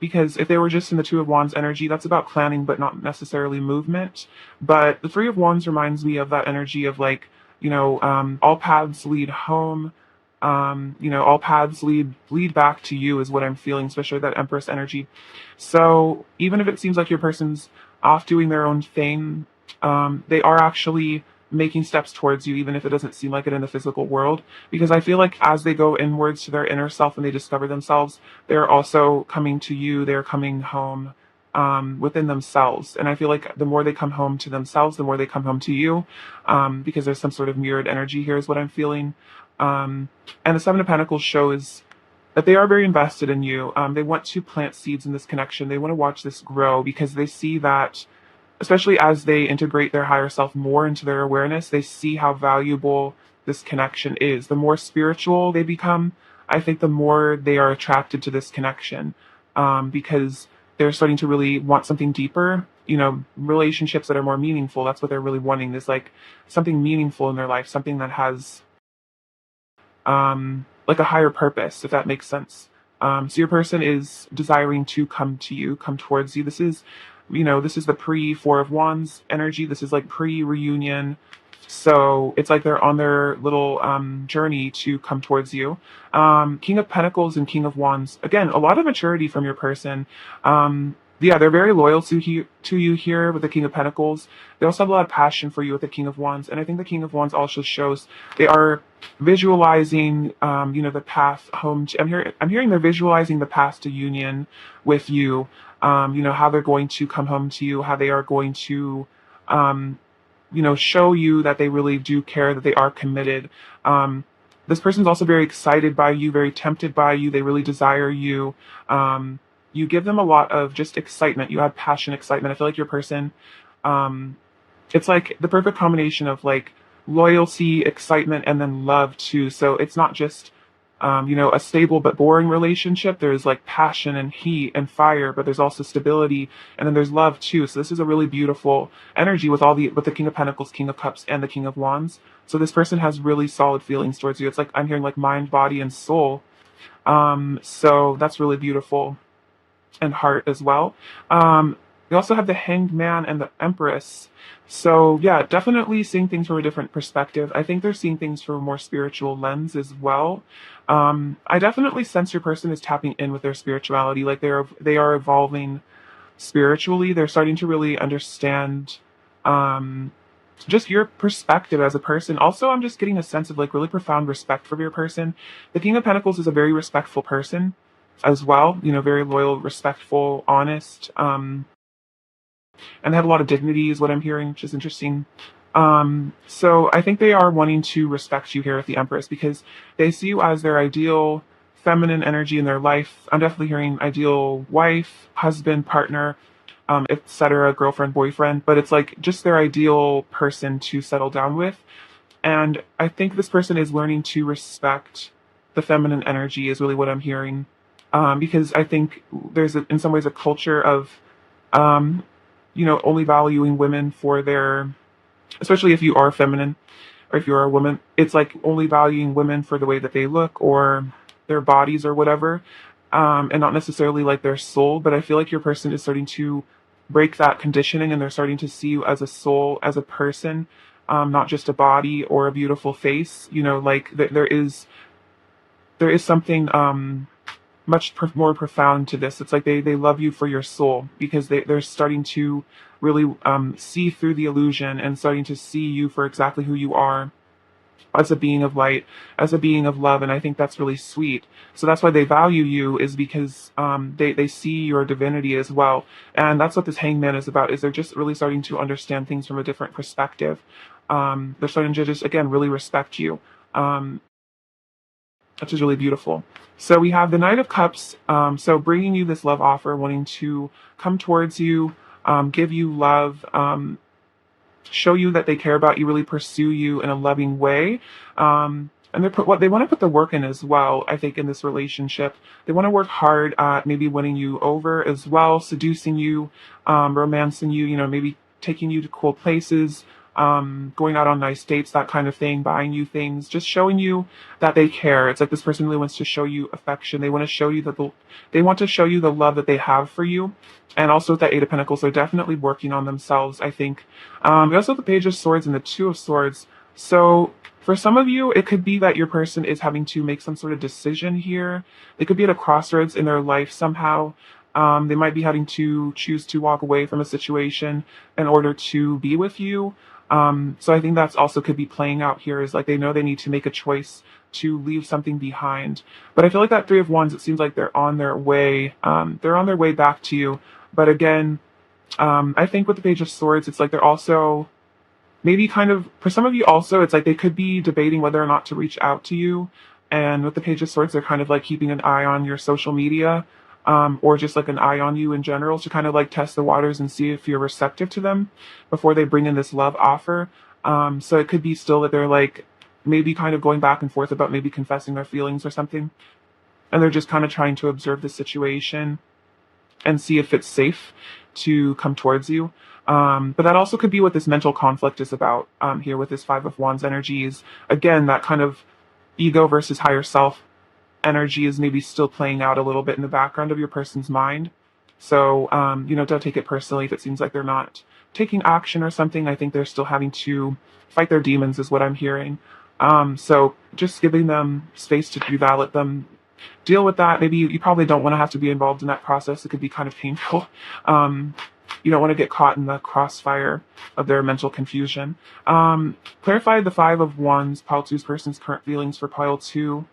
Because if they were just in the Two of Wands energy, that's about planning, but not necessarily movement. But the Three of Wands reminds me of that energy of like, all paths lead home. All paths lead back to you is what I'm feeling, especially that Empress energy. So even if it seems like your person's off doing their own thing, they are actually making steps towards you, even if it doesn't seem like it in the physical world. Because I feel like as they go inwards to their inner self and they discover themselves, they're also coming to you, they're coming home within themselves. And I feel like the more they come home to themselves, the more they come home to you, because there's some sort of mirrored energy here is what I'm feeling. And the Seven of Pentacles shows that they are very invested in you. They want to plant seeds in this connection. They want to watch this grow because they see that, especially as they integrate their higher self more into their awareness, they see how valuable this connection is. The more spiritual they become, I think the more they are attracted to this connection, because they're starting to really want something deeper, relationships that are more meaningful. That's what they're really wanting, is like something meaningful in their life, something that has like a higher purpose, if that makes sense. So your person is desiring to come to you, come towards you. This is the pre Four of Wands energy. This is like pre reunion. So it's like they're on their little journey to come towards you. King of Pentacles and King of Wands. Again, a lot of maturity from your person. Yeah, they're very loyal to you here with the King of Pentacles. They also have a lot of passion for you with the King of Wands. And I think the King of Wands also shows they are visualizing, the path home. I'm hearing they're visualizing the path to union with you. How they're going to come home to you, how they are going to, show you that they really do care, that they are committed. This person's also very excited by you, very tempted by you. They really desire you. You give them a lot of just excitement. You have passion, excitement. I feel like your person, um, it's like the perfect combination of like loyalty, excitement, and then love too. So it's not just, a stable but boring relationship. There's like passion and heat and fire, but there's also stability, and then there's love too. So this is a really beautiful energy with the King of Pentacles, King of Cups, and the King of Wands. So this person has really solid feelings towards you. It's like I'm hearing like mind, body, and soul. So that's really beautiful, and heart as well. We also have the Hanged Man and the Empress. So yeah, definitely seeing things from a different perspective. I think they're seeing things from a more spiritual lens as well. I definitely sense your person is tapping in with their spirituality. Like they are evolving spiritually. They're starting to really understand um, just your perspective as a person. Also, I'm just getting a sense of like really profound respect for your person. The King of Pentacles is a very respectful person as well, very loyal, respectful, honest, and they have a lot of dignity is what I'm hearing, which is interesting. So I think they are wanting to respect you here at the Empress because they see you as their ideal feminine energy in their life. I'm definitely hearing ideal wife, husband, partner, etc., girlfriend, boyfriend, but it's like just their ideal person to settle down with. And I think this person is learning to respect the feminine energy is really what I'm hearing. Because I think there's in some ways a culture of, um, only valuing women for their, especially if you are feminine or if you're a woman, it's like only valuing women for the way that they look or their bodies or whatever, and not necessarily like their soul. But I feel like your person is starting to break that conditioning and they're starting to see you as a soul, as a person, not just a body or a beautiful face. Like there is something much more profound to this. It's like they love you for your soul because they're starting to really see through the illusion and starting to see you for exactly who you are as a being of light, as a being of love. And I think that's really sweet. So that's why they value you, is because they see your divinity as well. And that's what this hangman is about, is they're just really starting to understand things from a different perspective. They're starting to just, again, really respect you. Um, which is really beautiful. So we have the Knight of Cups, so bringing you this love offer, wanting to come towards you, give you love, show you that they care about you, really pursue you in a loving way. And they want to put the work in as well. I think in this relationship, they want to work hard at maybe winning you over as well, seducing you, romancing you. Maybe taking you to cool places, going out on nice dates, that kind of thing, buying you things, just showing you that they care. It's like this person really wants to show you affection. They want to show you they want to show you the love that they have for you. And also with that Eight of Pentacles, they're definitely working on themselves, I think. We also have the Page of Swords and the Two of Swords. So for some of you, it could be that your person is having to make some sort of decision here. They could be at a crossroads in their life somehow. They might be having to choose to walk away from a situation in order to be with you. So I think that's also could be playing out here, is like they know they need to make a choice to leave something behind. But I feel like that Three of Wands, it seems like they're on their way. They're on their way back to you. But again, I think with the Page of Swords, it's like they're also maybe kind of, for some of you also, it's like they could be debating whether or not to reach out to you. And with the Page of Swords, they're kind of like keeping an eye on your social media, or just like an eye on you in general to kind of like test the waters and see if you're receptive to them before they bring in this love offer. So it could be still that they're like maybe kind of going back and forth about maybe confessing their feelings or something. And they're just kind of trying to observe the situation and see if it's safe to come towards you. But that also could be what this mental conflict is about here with this Five of Wands energies. Again, that kind of ego versus higher self energy is maybe still playing out a little bit in the background of your person's mind. So, don't take it personally if it seems like they're not taking action or something. I think they're still having to fight their demons, is what I'm hearing. So just giving them space to do that, let them deal with that. Maybe you probably don't want to have to be involved in that process. It could be kind of painful. Um, you don't want to get caught in the crossfire of their mental confusion. Clarify the Five of Wands, pile two's person's current feelings for pile two.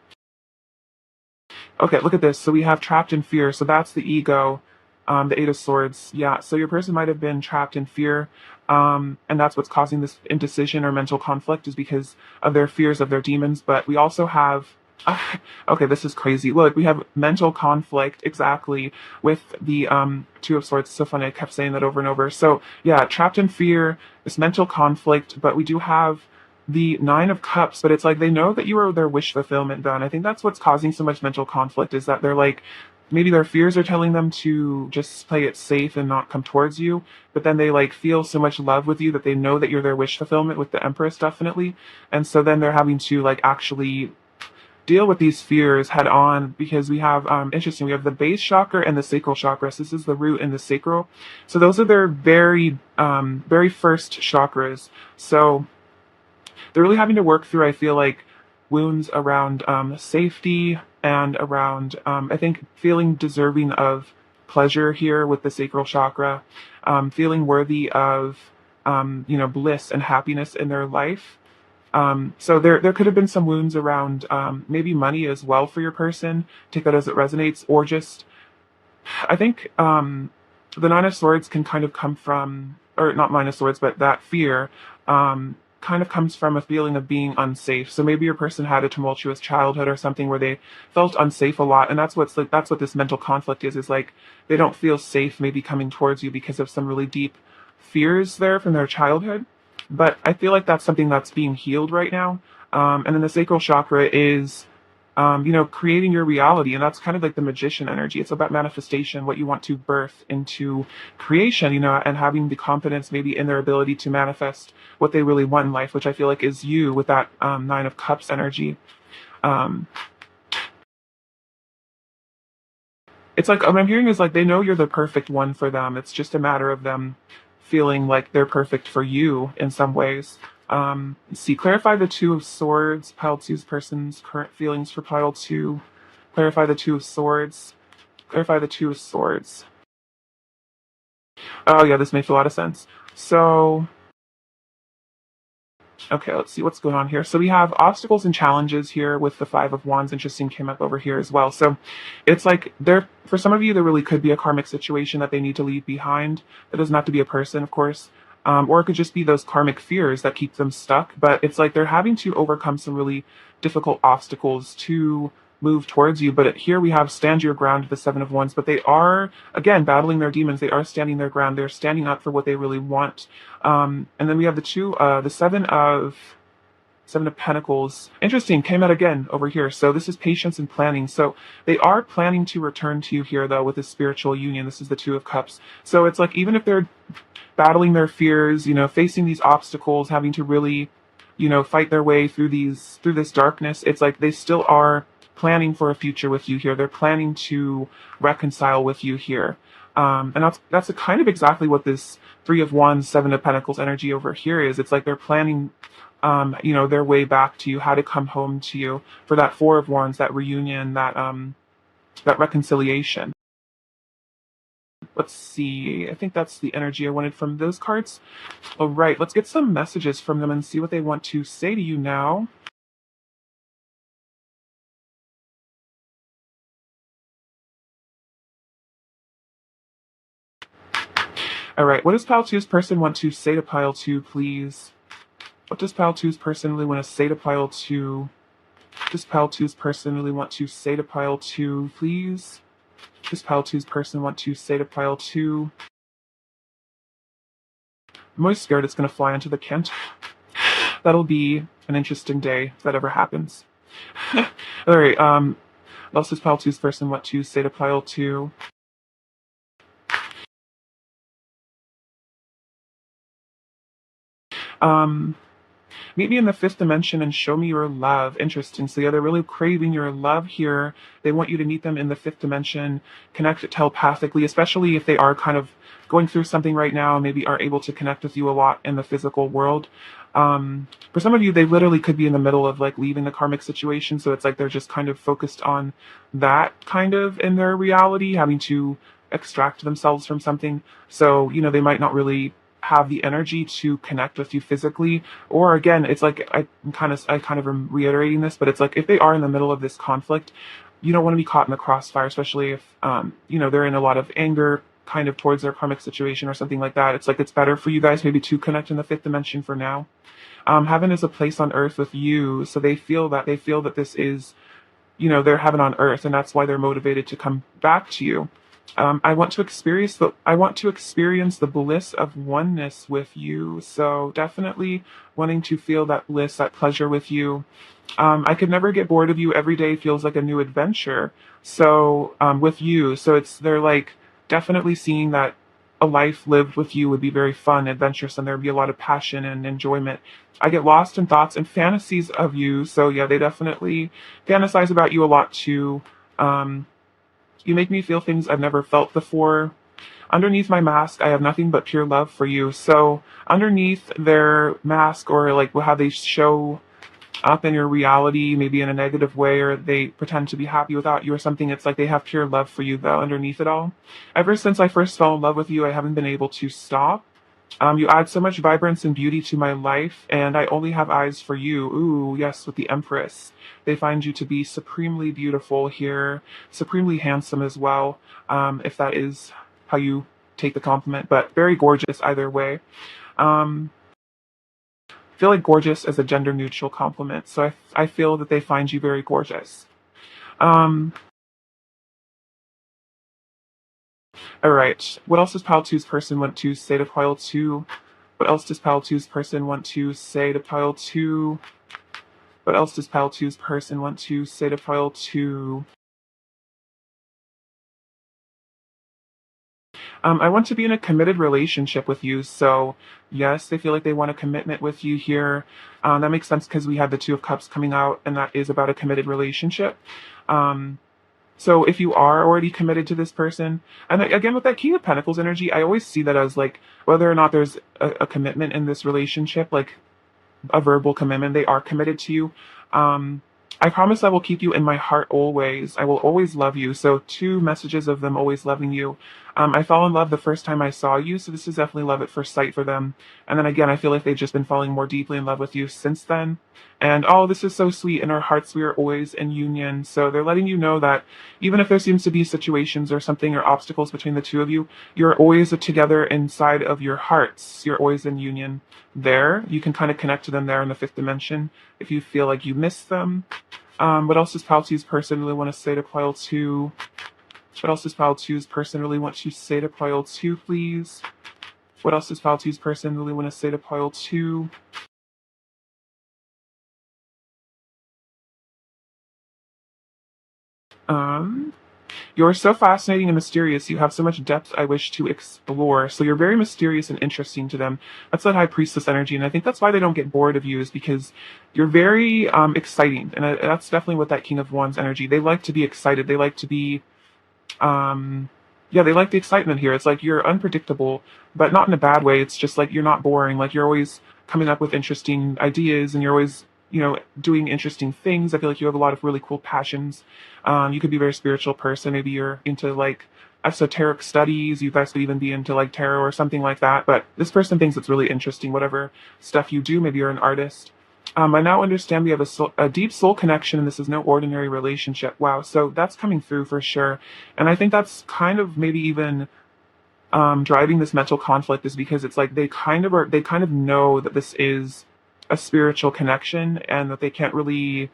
Okay, look at this. So we have trapped in fear. So that's the ego, the Eight of Swords. Yeah. So your person might have been trapped in fear, and that's what's causing this indecision or mental conflict is because of their fears of their demons. But we also have, okay, this is crazy. Look, we have mental conflict exactly with the Two of Swords. So funny. I kept saying that over and over. So yeah, trapped in fear, this mental conflict. But we do have the Nine of Cups, but it's like they know that you are their wish fulfillment done. I think that's what's causing so much mental conflict is that they're like, maybe their fears are telling them to just play it safe and not come towards you, but then they like feel so much love with you that they know that you're their wish fulfillment with the Empress definitely. And so then they're having to like actually deal with these fears head on because we have interesting, we have the base chakra and the sacral chakra. So this is the root and the sacral. So those are their very first chakras. So they're really having to work through, I feel like, wounds around safety and around, I think, feeling deserving of pleasure here with the sacral chakra, feeling worthy of, bliss and happiness in their life. So there could have been some wounds around maybe money as well for your person. Take that as it resonates, or just I think the Nine of Swords can kind of come from, or not Nine of Swords, but that fear kind of comes from a feeling of being unsafe. So maybe your person had a tumultuous childhood or something where they felt unsafe a lot, and that's what this mental conflict is like they don't feel safe maybe coming towards you because of some really deep fears there from their childhood. But I feel like that's something that's being healed right now. And then the sacral chakra is creating your reality. And that's kind of like the magician energy. It's about manifestation, what you want to birth into creation, and having the confidence maybe in their ability to manifest what they really want in life, which I feel like is you with that Nine of Cups energy. Um, it's like what I'm hearing is like they know you're the perfect one for them. It's just a matter of them feeling like they're perfect for you in some ways. Let's see, clarify the Two of Swords, pile two's person's current feelings for pile two. Clarify the Two of Swords. Clarify the Two of Swords. Oh yeah, this makes a lot of sense. So okay, let's see what's going on here. So we have obstacles and challenges here with the Five of Wands. Interesting came up over here as well. So it's like there, for some of you, there really could be a karmic situation that they need to leave behind. That doesn't have to be a person, of course. Or it could just be those karmic fears that keep them stuck. But it's like they're having to overcome some really difficult obstacles to move towards you. But here we have stand your ground, the Seven of Wands. But they are, again, battling their demons. They are standing their ground. They're standing up for what they really want. And then we have the Seven of Pentacles. Interesting, came out again over here. So this is patience and planning. So they are planning to return to you here, though, with this spiritual union. This is the Two of Cups. So it's like even if they're battling their fears, facing these obstacles, having to really, fight their way through this darkness, it's like they still are planning for a future with you here. They're planning to reconcile with you here. And that's kind of exactly what this Three of Wands, Seven of Pentacles energy over here is. It's like they're planning, their way back to you, how to come home to you for that Four of Wands, that reunion, that reconciliation. Let's see. I think that's the energy I wanted from those cards. All right, let's get some messages from them and see what they want to say to you now. All right, what does Pile Two's person want to say to Pile Two, please? What does Pile Two's person really want to say to Pile Two? What does Pile Two's person really want to say to Pile Two, please? What does Pile Two's person want to say to Pile Two? I'm always scared it's going to fly into the Kent. that'll be an interesting day if that ever happens. All right. What else does pile two's person want to say to pile two? Um, Meet me in the fifth dimension and show me your love. Interesting. So yeah, they're really craving your love here. They want you to meet them in the fifth dimension, connect telepathically, especially if they are kind of going through something right now, maybe are able to connect with you a lot in the physical world. For some of you, they literally could be in the middle of like leaving the karmic situation. So it's like they're just kind of focused on that kind of in their reality, having to extract themselves from something. So, they might not really have the energy to connect with you physically. Or again, it's like I kind of am reiterating this, but it's like if they are in the middle of this conflict, you don't want to be caught in the crossfire, especially if they're in a lot of anger kind of towards their karmic situation or something like that. It's like it's better for you guys maybe to connect in the fifth dimension for now. Heaven is a place on earth with you, so they feel that this is their heaven on earth, and that's why they're motivated to come back to you. I want to experience the bliss of oneness with you. So definitely wanting to feel that bliss, that pleasure with you. I could never get bored of you. Every day feels like a new adventure. So with you, so they're like definitely seeing that a life lived with you would be very fun, adventurous, and there'd be a lot of passion and enjoyment. I get lost in thoughts and fantasies of you. So yeah, they definitely fantasize about you a lot too. Um, you make me feel things I've never felt before. Underneath my mask, I have nothing but pure love for you. So underneath their mask, or like how they show up in your reality, maybe in a negative way, or they pretend to be happy without you or something, it's like they have pure love for you though underneath it all. Ever since I first fell in love with you, I haven't been able to stop. You add so much vibrance and beauty to my life, and I only have eyes for you. Ooh, yes, with the Empress. They find you to be supremely beautiful here, supremely handsome as well, if that is how you take the compliment, but very gorgeous either way. Um, I feel like gorgeous as a gender neutral compliment, so I feel that they find you very gorgeous. Um, all right. What else does Pile Two's person want to say to Pile Two? What else does Pile Two's person want to say to Pile Two? What else does Pile Two's person want to say to Pile Two? I want to be in a committed relationship with you. So, yes, they feel like they want a commitment with you here. That makes sense because we have the Two of Cups coming out, and that is about a committed relationship. Um, So if you are already committed to this person, and again with that King of Pentacles energy, I always see that as like whether or not there's a commitment in this relationship, like a verbal commitment, they are committed to you. Um, I promise I will keep you in my heart always. I will always love you. So two messages of them always loving you. I fell in love the first time I saw you, so this is definitely love at first sight for them. And then again, I feel like they've just been falling more deeply in love with you since then. And oh, this is so sweet. In our hearts, we are always in union. So they're letting you know that even if there seems to be situations or something or obstacles between the two of you, you're always together inside of your hearts. You're always in union there. You can kind of connect to them there in the fifth dimension if you feel like you miss them. What else does Pile Two's person really want to say to Pile Two? What else does Pile Two's person really want to say to Pile Two, please? What else does Pile Two's person really want to say to Pile Two? Um, you're so fascinating and mysterious. You have so much depth I wish to explore. So you're very mysterious and interesting to them. That's that High Priestess energy, and I think that's why they don't get bored of you, is because you're very exciting, and that's definitely what that King of Wands energy. They like to be excited. They like to be um, yeah, they like the excitement here. It's like you're unpredictable, but not in a bad way. It's just like you're not boring. Like you're always coming up with interesting ideas, and you're always, doing interesting things. I feel like you have a lot of really cool passions. You could be a very spiritual person. Maybe you're into like esoteric studies. You guys could even be into like tarot or something like that. But this person thinks it's really interesting, whatever stuff you do. Maybe you're an artist. I now understand we have a deep soul connection, and this is no ordinary relationship. Wow. So that's coming through for sure. And I think that's kind of maybe even driving this mental conflict, is because it's like they kind of know that this is a spiritual connection and that they can't really,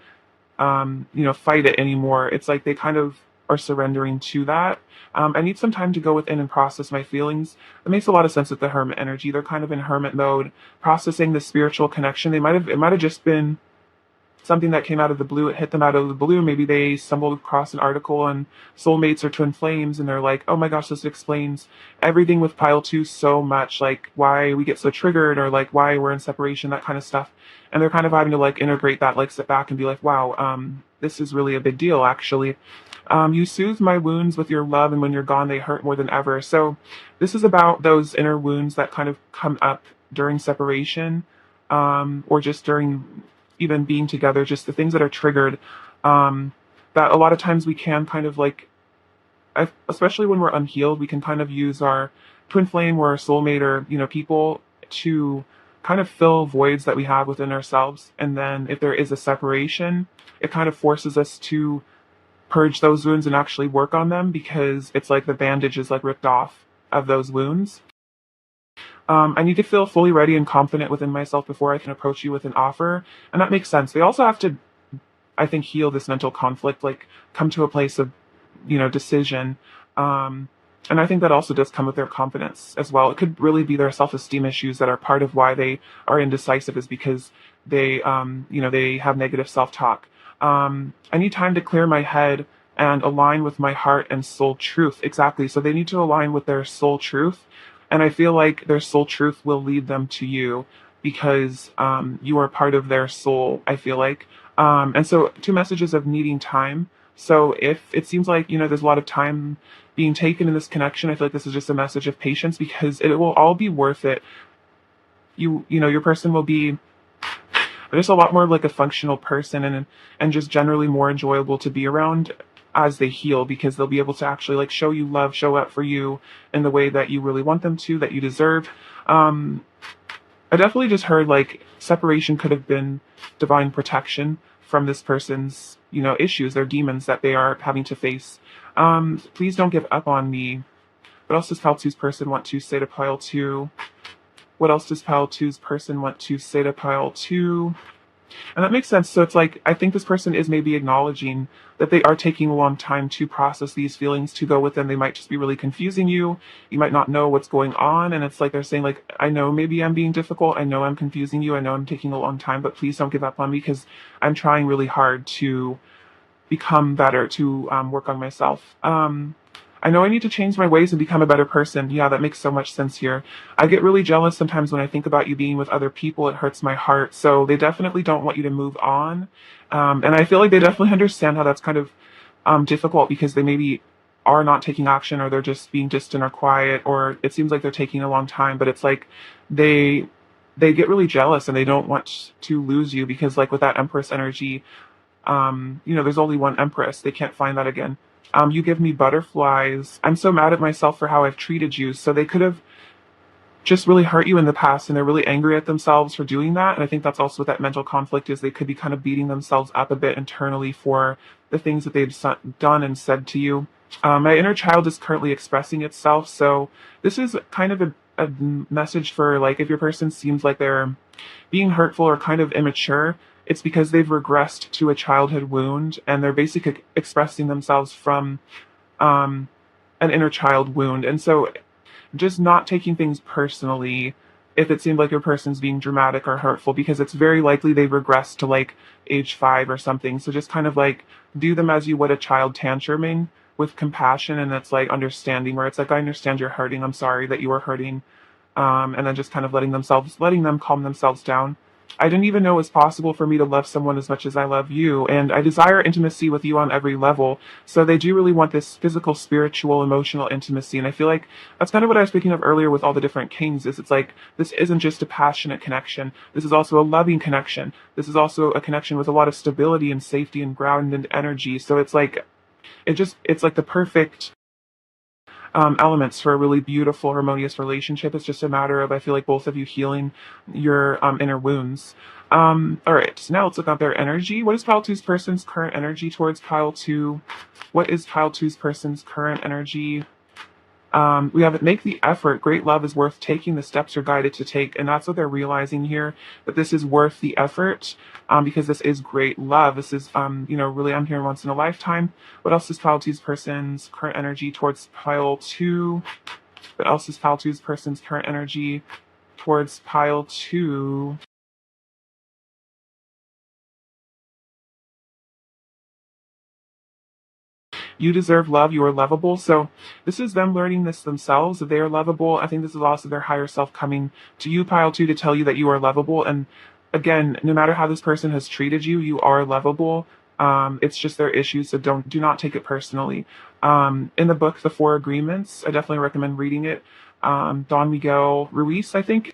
fight it anymore. It's like they kind of or surrendering to that. I need some time to go within and process my feelings. It makes a lot of sense with the hermit energy. They're kind of in hermit mode, processing the spiritual connection. It might have just been something that came out of the blue. It hit them out of the blue. Maybe they stumbled across an article on soulmates or twin flames, and they're like, "Oh my gosh, this explains everything with pile two so much, like why we get so triggered, or like why we're in separation, that kind of stuff." And they're kind of having to like integrate that, like sit back and be like, "Wow, this is really a big deal, actually." You soothe my wounds with your love, and when you're gone, they hurt more than ever. So, this is about those inner wounds that kind of come up during separation, or just during even being together, just the things that are triggered. Um, that a lot of times we can kind of like, especially when we're unhealed, we can kind of use our twin flame or our soulmate or, people to kind of fill voids that we have within ourselves. And then if there is a separation, it kind of forces us to purge those wounds and actually work on them, because it's like the bandage is like ripped off of those wounds. I need to feel fully ready and confident within myself before I can approach you with an offer. And that makes sense. They also have to, I think, heal this mental conflict, like come to a place of, decision. Um, and I think that also does come with their confidence as well. It could really be their self-esteem issues that are part of why they are indecisive, is because they have negative self-talk. I need time to clear my head and align with my heart and soul truth. Exactly. So they need to align with their soul truth. And I feel like their soul truth will lead them to you, because you are part of their soul, I feel like. And so, two messages of needing time. So if it seems like, there's a lot of time being taken in this connection, I feel like this is just a message of patience, because it will all be worth it. Your person will be just a lot more like a functional person, and just generally more enjoyable to be around as they heal, because they'll be able to actually like show you love, show up for you in the way that you really want them to, that you deserve. Um, I definitely just heard like separation could have been divine protection from this person's, issues, their demons that they are having to face. Please don't give up on me. What else does Pile Two's person want to say to Pile Two? What else does Pile Two's person want to say to Pile Two? And that makes sense. So it's like, I think this person is maybe acknowledging that they are taking a long time to process these feelings, to go with them. They might just be really confusing you. You might not know what's going on. And it's like they're saying, like, I know maybe I'm being difficult. I know I'm confusing you. I know I'm taking a long time, but please don't give up on me, because I'm trying really hard to become better, to work on myself. I know I need to change my ways and become a better person. Yeah, that makes so much sense here. I get really jealous sometimes when I think about you being with other people. It hurts my heart. So they definitely don't want you to move on. And I feel like they definitely understand how that's kind of difficult, because they maybe are not taking action, or they're just being distant or quiet, or it seems like they're taking a long time. But it's like they they get really jealous, and they don't want to lose you, because like with that Empress energy, there's only one Empress. They can't find that again. You give me butterflies. I'm so mad at myself for how I've treated you. So they could have just really hurt you in the past, and they're really angry at themselves for doing that. And I think that's also what that mental conflict is. They could be kind of beating themselves up a bit internally for the things that they've done and said to you. My inner child is currently expressing itself. So this is kind of a message for like, if your person seems like they're being hurtful or kind of immature, it's because they've regressed to a childhood wound, and they're basically expressing themselves from um, an inner child wound. And so just not taking things personally if it seemed like your person's being dramatic or hurtful, because it's very likely they regressed to like age 5 or something. So just kind of like do them as you would a child tantruming, with compassion, and it's like understanding, where it's like, I understand you're hurting, I'm sorry that you were hurting. And then just kind of letting them calm themselves down. I didn't even know it was possible for me to love someone as much as I love you, and I desire intimacy with you on every level. So they do really want this physical, spiritual, emotional intimacy, and I feel like that's kind of what I was speaking of earlier with all the different kings. Is it's like this isn't just a passionate connection. This is also a loving connection. This is also a connection with a lot of stability and safety and ground and energy. So it's like it's like the perfect elements for a really beautiful, harmonious relationship. It's just a matter of, I feel like, both of you healing your inner wounds. All right, so now let's look at their energy. What is Pile Two's person's current energy towards Pile Two? What is Pile Two's person's current energy? We have make the effort. Great love is worth taking the steps you're guided to take. And that's what they're realizing here, that this is worth the effort, because this is great love. This is, really I'm here once in a lifetime. What else is pile two's person's current energy towards pile two? What else is pile two's person's current energy towards pile two? You deserve love. You are lovable. So this is them learning this themselves, that they are lovable. I think this is also their higher self coming to you, pile two, to tell you that you are lovable. And again, no matter how this person has treated you, you are lovable. It's just their issues, so do not take it personally. In the book, The Four Agreements, I definitely recommend reading it. Don Miguel Ruiz, I think.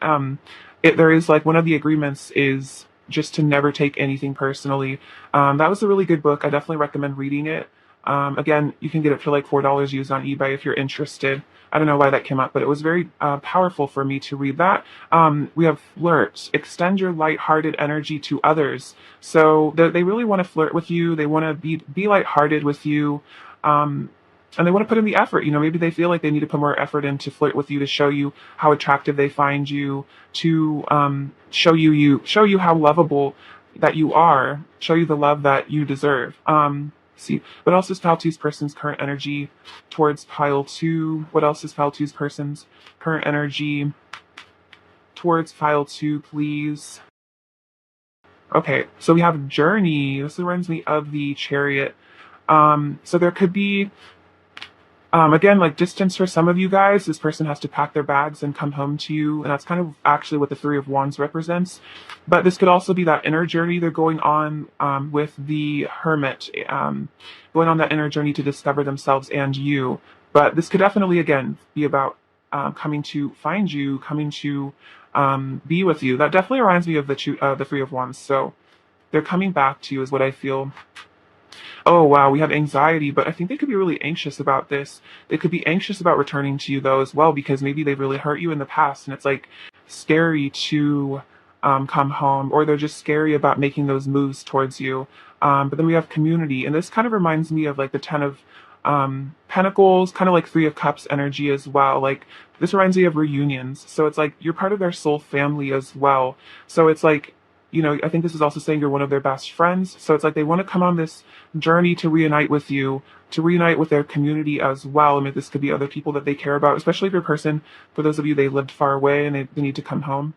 There is like one of the agreements is just to never take anything personally. That was a really good book. I definitely recommend reading it. Again, you can get it for like $4 used on eBay if you're interested. I don't know why that came up, but it was very powerful for me to read that. We have flirt. Extend your light-hearted energy to others. So they really want to flirt with you. They want to be light-hearted with you. And they want to put in the effort. Maybe they feel like they need to put more effort in to flirt with you, to show you how attractive they find you, to show you how lovable that you are, show you the love that you deserve. See, what else is pile two's person's current energy towards pile two? What else is pile two's person's current energy towards pile two, please? Okay, so we have journey. This reminds me of the chariot. So there could be, again, like distance for some of you guys. This person has to pack their bags and come home to you, and that's kind of actually what the Three of Wands represents. But this could also be that inner journey they're going on, with the Hermit, going on that inner journey to discover themselves and you. But this could definitely, again, be about coming to find you, coming to be with you. That definitely reminds me of the Three of Wands. So they're coming back to you, is what I feel. Oh, wow, we have anxiety, but I think they could be really anxious about this. They could be anxious about returning to you, though, as well, because maybe they've really hurt you in the past, and it's like scary to come home, or they're just scary about making those moves towards you. But then we have community, and this kind of reminds me of like the Ten of Pentacles, kind of like Three of Cups energy as well. Like this reminds me of reunions. So it's like you're part of their soul family as well. So it's like, I think this is also saying you're one of their best friends. So it's like they want to come on this journey to reunite with you, to reunite with their community as well. I mean, this could be other people that they care about, especially if you're a person, for those of you, they lived far away and they need to come home.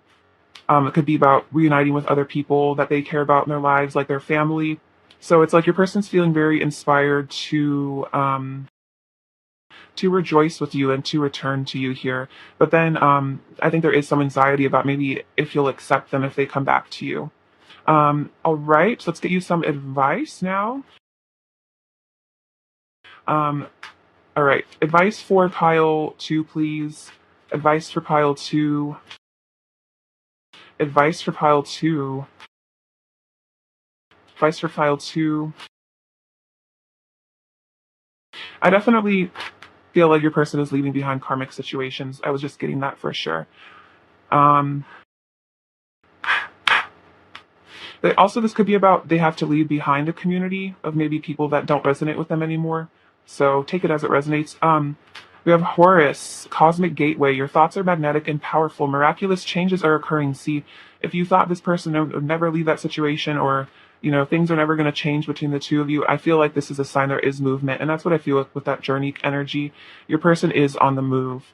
It could be about reuniting with other people that they care about in their lives, like their family. So it's like your person's feeling very inspired to rejoice with you and to return to you here. But then I think there is some anxiety about maybe if you'll accept them if they come back to you. All right, so let's get you some advice now. Um, all right, advice for pile two, please. Advice for pile two. Advice for pile two. Advice for pile two. I definitely feel like your person is leaving behind karmic situations. I was just getting that for sure. Um, this could be about they have to leave behind a community of maybe people that don't resonate with them anymore. So take it as it resonates. We have Horus, Cosmic Gateway. Your thoughts are magnetic and powerful. Miraculous changes are occurring. See, if you thought this person would never leave that situation, or things are never going to change between the two of you, I feel like this is a sign there is movement, and that's what I feel with that journey energy. Your person is on the move.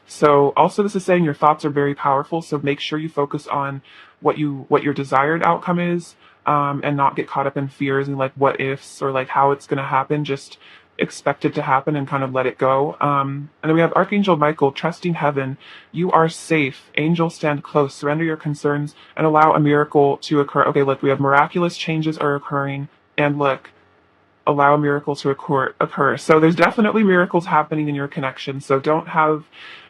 So also this is saying your thoughts are very powerful, so make sure you focus on what your desired outcome is, and not get caught up in fears and like what ifs or like how it's going to happen. Just expect it to happen and kind of let it go. And then we have Archangel Michael, trusting heaven. You are safe. Angels stand close. Surrender your concerns and allow a miracle to occur. Okay, look, we have miraculous changes are occurring, and look, allow a miracle to occur. So there's definitely miracles happening in your connection. So don't have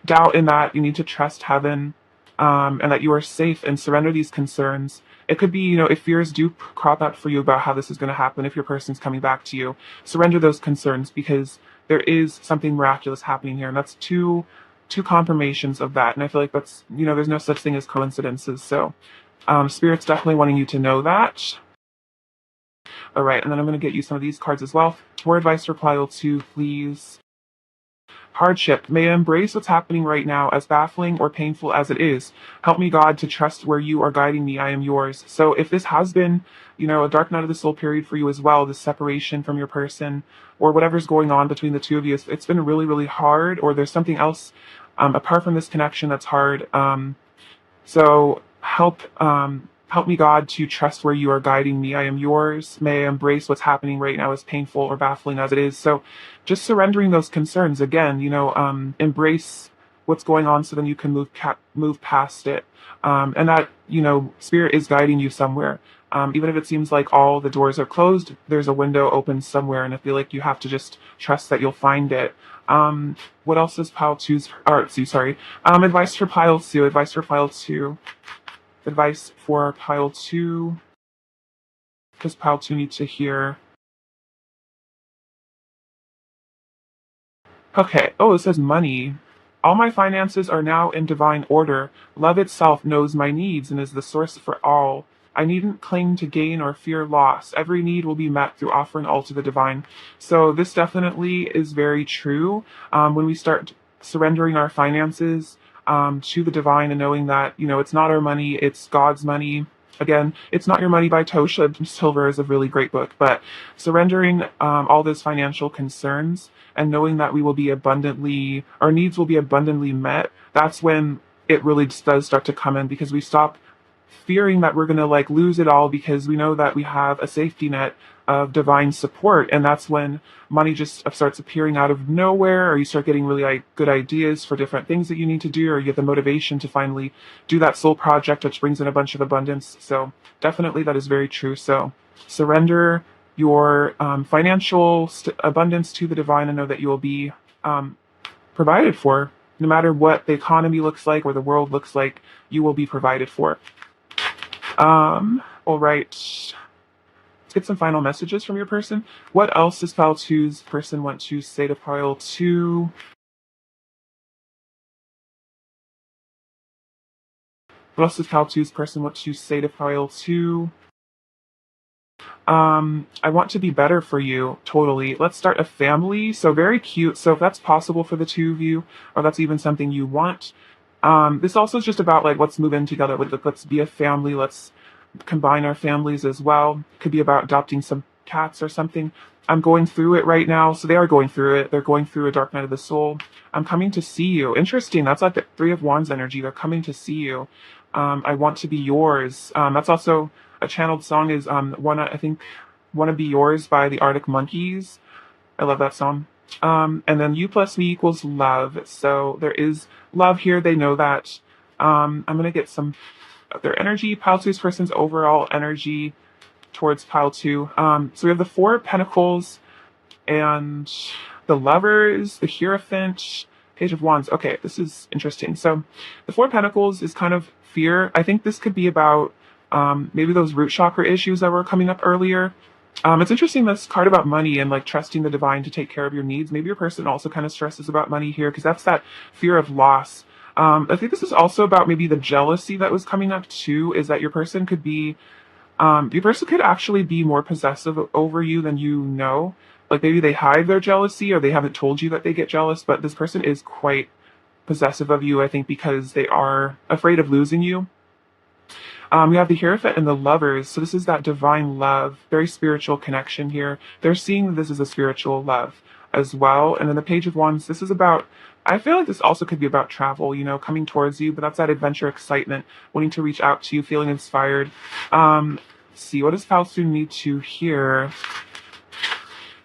doubt in that. You need to trust heaven, and that you are safe, and surrender these concerns. It could be, if fears do crop up for you about how this is going to happen, if your person's coming back to you, surrender those concerns, because there is something miraculous happening here. And that's two confirmations of that. And I feel like that's, there's no such thing as coincidences. So Spirit's definitely wanting you to know that. All right, and then I'm going to get you some of these cards as well. More advice for pile two, please. hardship. May I embrace what's happening right now, as baffling or painful as it is. Help me, God, to trust where you are guiding me. I am yours. So if this has been, a dark night of the soul period for you as well, this separation from your person, or whatever's going on between the two of you, it's been really, really hard, or there's something else apart from this connection that's hard. So help me, God, to trust where you are guiding me. I am yours. May I embrace what's happening right now, as painful or baffling as it is. So just surrendering those concerns again, embrace what's going on so then you can move past it. And that, spirit is guiding you somewhere. Even if it seems like all the doors are closed, there's a window open somewhere. And I feel like you have to just trust that you'll find it. What else is pile two's, or Sue, sorry. Advice for pile two, advice for pile two, advice for pile two, because pile two needs to hear. Okay, oh, it says money. All my finances are now in divine order. Love itself knows my needs and is the source for all. I needn't cling to gain or fear loss. Every need will be met through offering all to the divine. So this definitely is very true. When we start surrendering our finances to the divine and knowing that, it's not our money, it's God's money. Again, It's Not Your Money by Tosha Silver is a really great book, but surrendering all those financial concerns and knowing that our needs will be abundantly met, that's when it really just does start to come in, because we stop fearing that we're going to like lose it all, because we know that we have a safety net of divine support. And that's when money just starts appearing out of nowhere, or you start getting really good ideas for different things that you need to do, or you get the motivation to finally do that soul project, which brings in a bunch of abundance. So definitely that is very true. So surrender your financial abundance to the divine and know that you will be provided for. No matter what the economy looks like or the world looks like, you will be provided for. All right. Let's get some final messages from your person. What else does pile two's person want to say to pile two? What else does pile two's person want to say to pile two? I want to be better for you. Totally. Let's start a family. So very cute. So if that's possible for the two of you, or that's even something you want, this also is just about like, let's move in together. Let's be a family. Let's combine our families as well. Could be about adopting some cats or something. I'm going through it right now. So they are going through it. They're going through a dark night of the soul. I'm coming to see you. Interesting. That's like the Three of Wands energy. They're coming to see you. I want to be yours. That's also a channeled song is Wanna Be Yours by the Arctic Monkeys. I love that song. And then you plus me equals love. So there is love here. They know that. I'm gonna get some of their energy, pile two's person's overall energy towards pile two. So we have the Four of Pentacles and the Lovers, the Hierophant, Page of Wands. Okay, this is interesting. So the Four of Pentacles is kind of fear. I think this could be about maybe those root chakra issues that were coming up earlier. It's interesting, this card about money and like trusting the divine to take care of your needs. Maybe your person also kind of stresses about money here, because that's that fear of loss. I think this is also about maybe the jealousy that was coming up too, is that your person could actually be more possessive over you than you know. Like maybe they hide their jealousy, or they haven't told you that they get jealous, but this person is quite possessive of you, I think, because they are afraid of losing you. We have the Hierophant and the Lovers. So this is that divine love, very spiritual connection here. They're seeing that this is a spiritual love as well. And then the Page of Wands, this is about, I feel like this also could be about travel, coming towards you, but that's that adventure excitement, wanting to reach out to you, feeling inspired. Let's see, what does Fausto need to hear?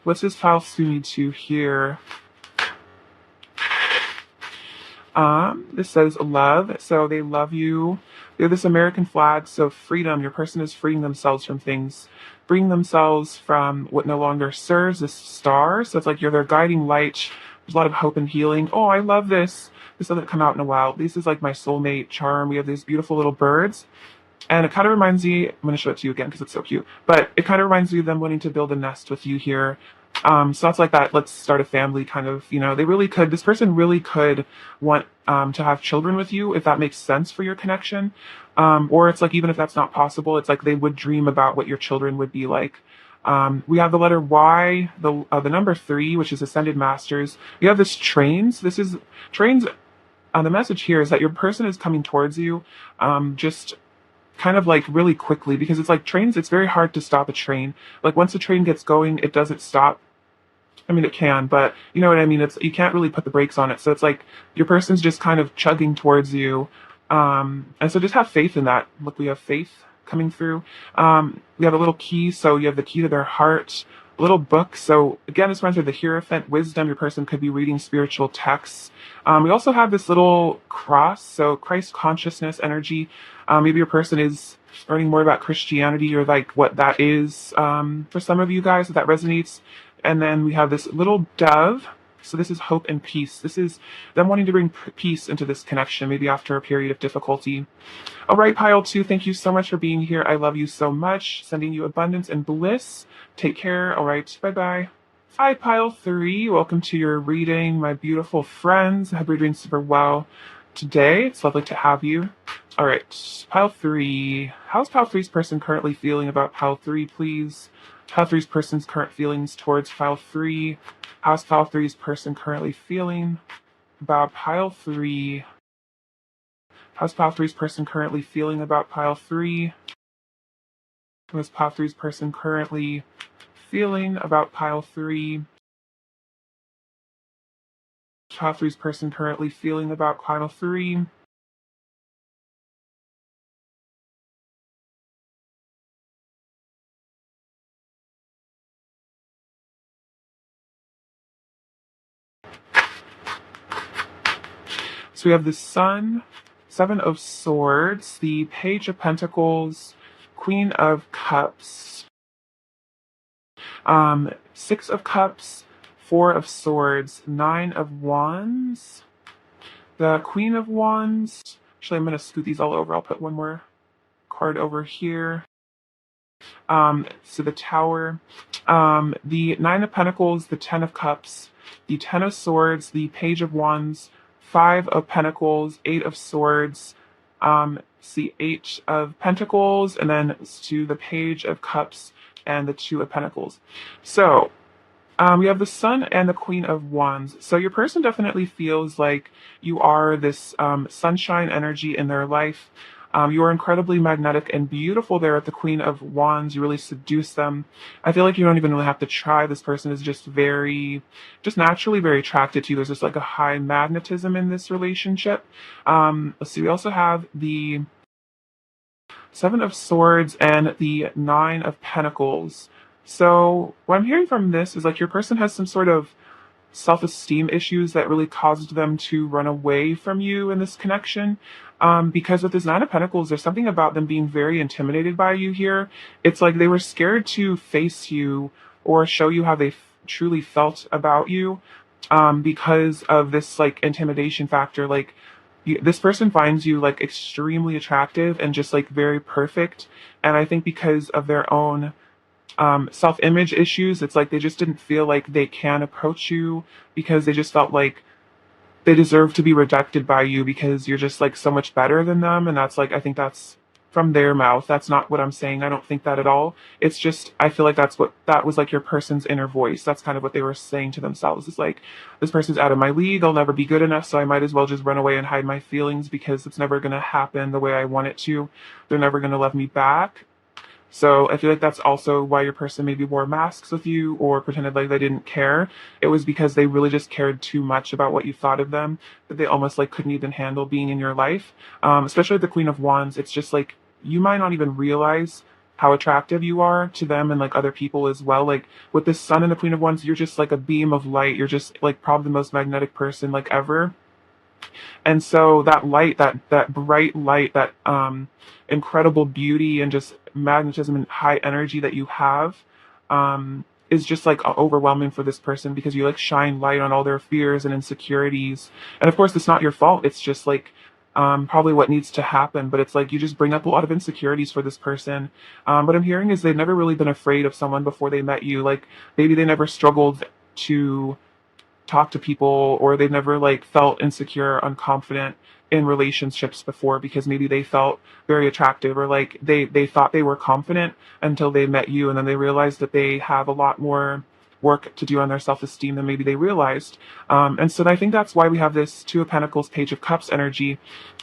What does Fausto need to hear? This says love, so they love you. They're this American flag, so freedom. Your person is freeing themselves from things, freeing themselves from what no longer serves. This star, so it's like you're their guiding light. There's a lot of hope and healing. Oh, I love this. This doesn't come out in a while. This is like my soulmate charm. We have these beautiful little birds. And it kind of reminds me, I'm going to show it to you again because it's so cute, but it kind of reminds me of them wanting to build a nest with you here. So that's like that, let's start a family kind of, this person really could want to have children with you, if that makes sense for your connection. Or it's like, even if that's not possible, it's like they would dream about what your children would be like. We have the letter Y, the number 3, which is ascended masters. We have this trains. This is trains. The message here is that your person is coming towards you, just kind of like really quickly, because it's like trains. It's very hard to stop a train. Like once the train gets going, it doesn't stop. I mean, it can, but you know what I mean? It's you can't really put the brakes on it. So it's like your person's just kind of chugging towards you. And so just have faith in that. Look, we have faith coming through. We have a little key, so you have the key to their heart. A little book. So again, this reminds me of the Hierophant wisdom. Your person could be reading spiritual texts. We also have this little cross, so Christ consciousness energy. Maybe your person is learning more about Christianity or like what that is for some of you guys, if that resonates. And then we have this little dove. So this is hope and peace. This is them wanting to bring peace into this connection, maybe after a period of difficulty. All right, pile 2, thank you so much for being here. I love you so much. Sending you abundance and bliss. Take care. All right, bye-bye. Hi, pile 3. Welcome to your reading, my beautiful friends. I hope you're doing super well today. It's lovely to have you. All right, pile 3. How's pile 3's person currently feeling about pile 3, please? Pile 3's person's current feelings towards pile 3. How's pile 3's person currently feeling about pile 3? How's pile 3's person currently feeling about pile 3? How's pile 3's person currently feeling about pile 3? Pile 3's person currently feeling about pile 3? So we have the Sun, 7 of Swords, the Page of Pentacles, Queen of Cups, 6 of Cups, 4 of Swords, 9 of Wands, the Queen of Wands. Actually, I'm going to scoot these all over. I'll put one more card over here. So the Tower, the 9 of Pentacles, the 10 of Cups, the 10 of Swords, the Page of Wands, 5 of Pentacles, 8 of Swords, see 8 of Pentacles, and then to the Page of Cups and the 2 of Pentacles. So we have the Sun and the Queen of Wands. So your person definitely feels like you are this sunshine energy in their life. You are incredibly magnetic and beautiful there at the Queen of Wands. You really seduce them. I feel like you don't even really have to try. This person is just naturally very attracted to you. There's just like a high magnetism in this relationship. Let's see. We also have the 7 of Swords and the 9 of Pentacles. So what I'm hearing from this is like your person has some sort of self-esteem issues that really caused them to run away from you in this connection. Because with this 9 of Pentacles, there's something about them being very intimidated by you here. It's like they were scared to face you or show you how they truly felt about you, because of this like intimidation factor. Like this person finds you like extremely attractive and just like very perfect. And I think because of their own self-image issues, it's like they just didn't feel like they can approach you because they just felt like they deserve to be rejected by you because you're just like so much better than them. And that's like, I think that's from their mouth. That's not what I'm saying. I don't think that at all. It's just, I feel like that was like your person's inner voice. That's kind of what they were saying to themselves. It's like, this person's out of my league. I'll never be good enough. So I might as well just run away and hide my feelings because it's never going to happen the way I want it to. They're never going to love me back. So I feel like that's also why your person maybe wore masks with you or pretended like they didn't care. It was because they really just cared too much about what you thought of them, that they almost like couldn't even handle being in your life. Especially the Queen of Wands, it's just like you might not even realize how attractive you are to them and like other people as well. Like with the Sun and the Queen of Wands, you're just like a beam of light. You're just like probably the most magnetic person like ever. And so that light, that bright light, that incredible beauty and just magnetism and high energy that you have, is just like overwhelming for this person because you like shine light on all their fears and insecurities. And of course, it's not your fault. It's just like probably what needs to happen. But it's like you just bring up a lot of insecurities for this person. What I'm hearing is they've never really been afraid of someone before they met you. Like maybe they never struggled to talked to people, or they've never like felt insecure, unconfident in relationships before because maybe they felt very attractive, or like they thought they were confident until they met you, and then they realized that they have a lot more work to do on their self-esteem than maybe they realized. And so I think that's why we have this Two of Pentacles, Page of Cups energy,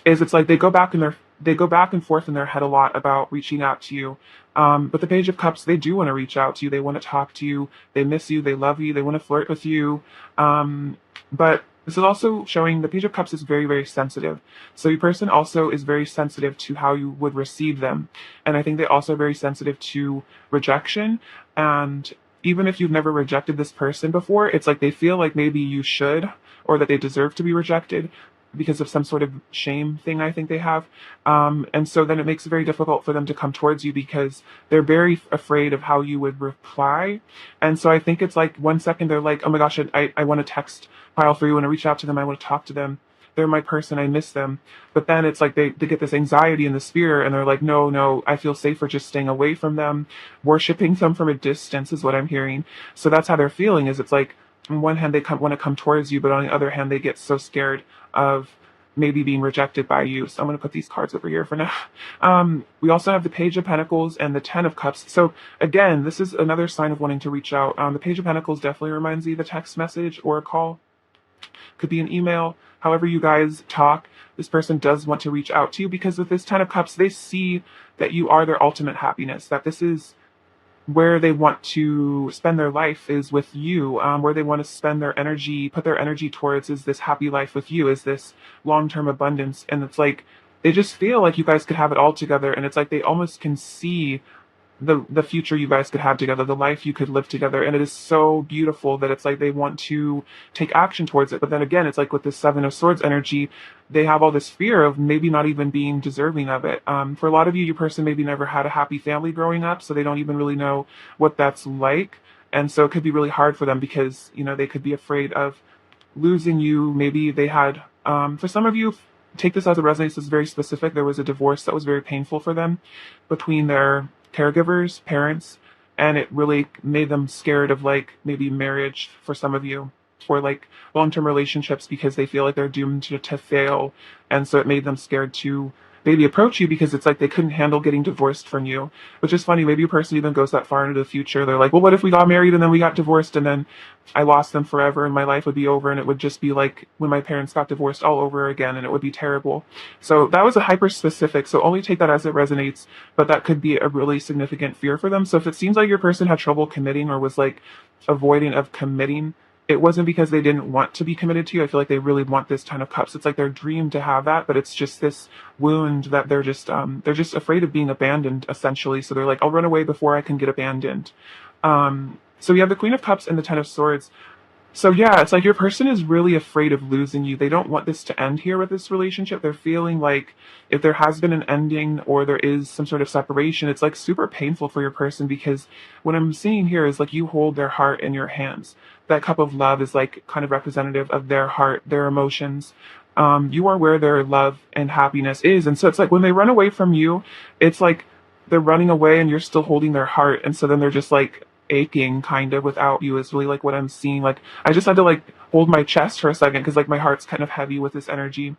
is it's like they go back and forth in their head a lot about reaching out to you. But the Page of Cups, they do want to reach out to you. They want to talk to you. They miss you. They love you. They want to flirt with you. But this is also showing the Page of Cups is very, very sensitive. So your person also is very sensitive to how you would receive them. And I think they also are very sensitive to rejection. And even if you've never rejected this person before, it's like they feel like maybe you should, or that they deserve to be rejected because of some sort of shame thing I think they have. And so then it makes it very difficult for them to come towards you because they're very afraid of how you would reply. And so I think it's like 1 second they're like, oh my gosh, I want to text pile for you, I want to reach out to them, I want to talk to them. They're my person, I miss them. But then it's like they get this anxiety and this fear, and they're like, no, no, I feel safer just staying away from them, worshiping them from a distance is what I'm hearing. So that's how they're feeling, is it's like on one hand they want to come towards you, but on the other hand they get so scared of maybe being rejected by you. So I'm going to put these cards over here for now. We also have the Page of Pentacles and the Ten of Cups. So again, this is another sign of wanting to reach out. The Page of Pentacles definitely reminds me of a text message or a call. Could be an email. However you guys talk, this person does want to reach out to you because with this Ten of Cups, they see that you are their ultimate happiness, that this is where they want to spend their life is with you, where they want to spend their energy, put their energy towards is this happy life with you, is this long-term abundance. And it's like, they just feel like you guys could have it all together. And it's like they almost can see the future you guys could have together, the life you could live together. And it is so beautiful that it's like they want to take action towards it. But then again, it's like with the Seven of Swords energy, they have all this fear of maybe not even being deserving of it. For a lot of you, your person maybe never had a happy family growing up, so they don't even really know what that's like. And so it could be really hard for them because, you know, they could be afraid of losing you. Maybe they had, for some of you, take this as it resonates, this is very specific. There was a divorce that was very painful for them between their caregivers, parents, and it really made them scared of like maybe marriage for some of you, for like long-term relationships, because they feel like they're doomed to fail. And so it made them scared to maybe approach you because it's like they couldn't handle getting divorced from you, which is funny. Maybe a person even goes that far into the future. They're like, well, what if we got married and then we got divorced and then I lost them forever and my life would be over, and it would just be like when my parents got divorced all over again, and it would be terrible. So that was a hyper specific, so only take that as it resonates, but that could be a really significant fear for them. So if it seems like your person had trouble committing or was like avoiding of committing, it wasn't because they didn't want to be committed to you. I feel like they really want this Ten of Cups. It's like their dream to have that, but it's just this wound that they're just afraid of being abandoned, essentially. So they're like, I'll run away before I can get abandoned. So we have the Queen of Cups and the Ten of Swords. So yeah, it's like your person is really afraid of losing you. They don't want this to end here with this relationship. They're feeling like if there has been an ending or there is some sort of separation, it's like super painful for your person, because what I'm seeing here is like you hold their heart in your hands. That cup of love is like kind of representative of their heart, their emotions. You are where their love and happiness is. And so it's like when they run away from you, it's like they're running away and you're still holding their heart. And so then they're just like aching kind of without you, is really like what I'm seeing. Like I just had to like hold my chest for a second because like my heart's kind of heavy with this energy.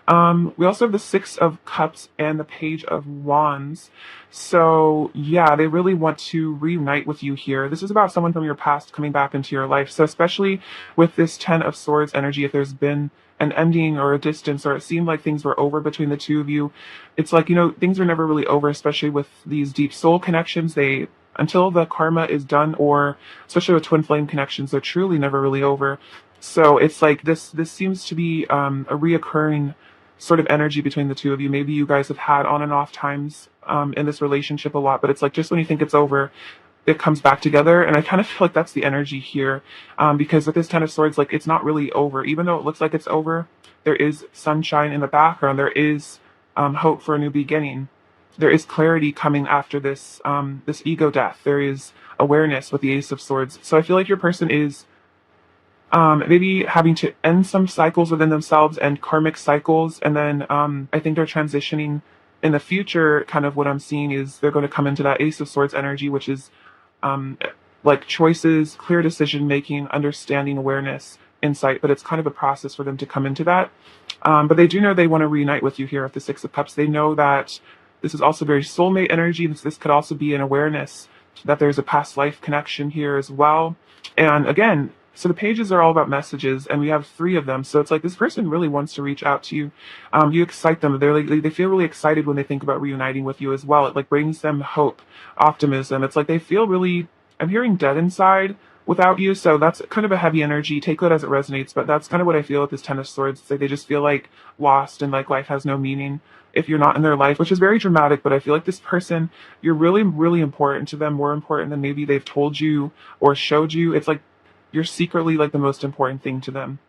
We also have the Six of Cups and the Page of Wands. So yeah, they really want to reunite with you here. This is about someone from your past coming back into your life. So especially with this Ten of Swords energy, if there's been an ending or a distance, or it seemed like things were over between the two of you, it's like, you know, things are never really over, especially with these deep soul connections. They, until the karma is done, or especially with twin flame connections, they're truly never really over. So it's like this seems to be a reoccurring sort of energy between the two of you. Maybe you guys have had on and off times in this relationship a lot, but it's like just when you think it's over, it comes back together. And I kind of feel like that's the energy here, because with this Ten of Swords, like it's not really over. Even though it looks like it's over, there is sunshine in the background. There is hope for a new beginning. There is clarity coming after this this ego death. There is awareness with the Ace of Swords. So I feel like your person is maybe having to end some cycles within themselves and karmic cycles. And then I think they're transitioning in the future. Kind of what I'm seeing is they're going to come into that Ace of Swords energy, which is like choices, clear decision making, understanding, awareness, insight, but it's kind of a process for them to come into that. But they do know they want to reunite with you here at the Six of Cups. They know that this is also very soulmate energy. This could also be an awareness that there's a past life connection here as well. And again, so the pages are all about messages, and we have three of them. So it's like this person really wants to reach out to you. You excite them. They're like they feel really excited when they think about reuniting with you as well. It like brings them hope, optimism. It's like they feel really. I'm hearing dead inside without you, so that's kind of a heavy energy. Take that as it resonates, but that's kind of what I feel with this Ten of Swords. It's like they just feel like lost and like life has no meaning if you're not in their life, which is very dramatic. But I feel like this person, you're really, really important to them, more important than maybe they've told you or showed you. It's like you're secretly like the most important thing to them.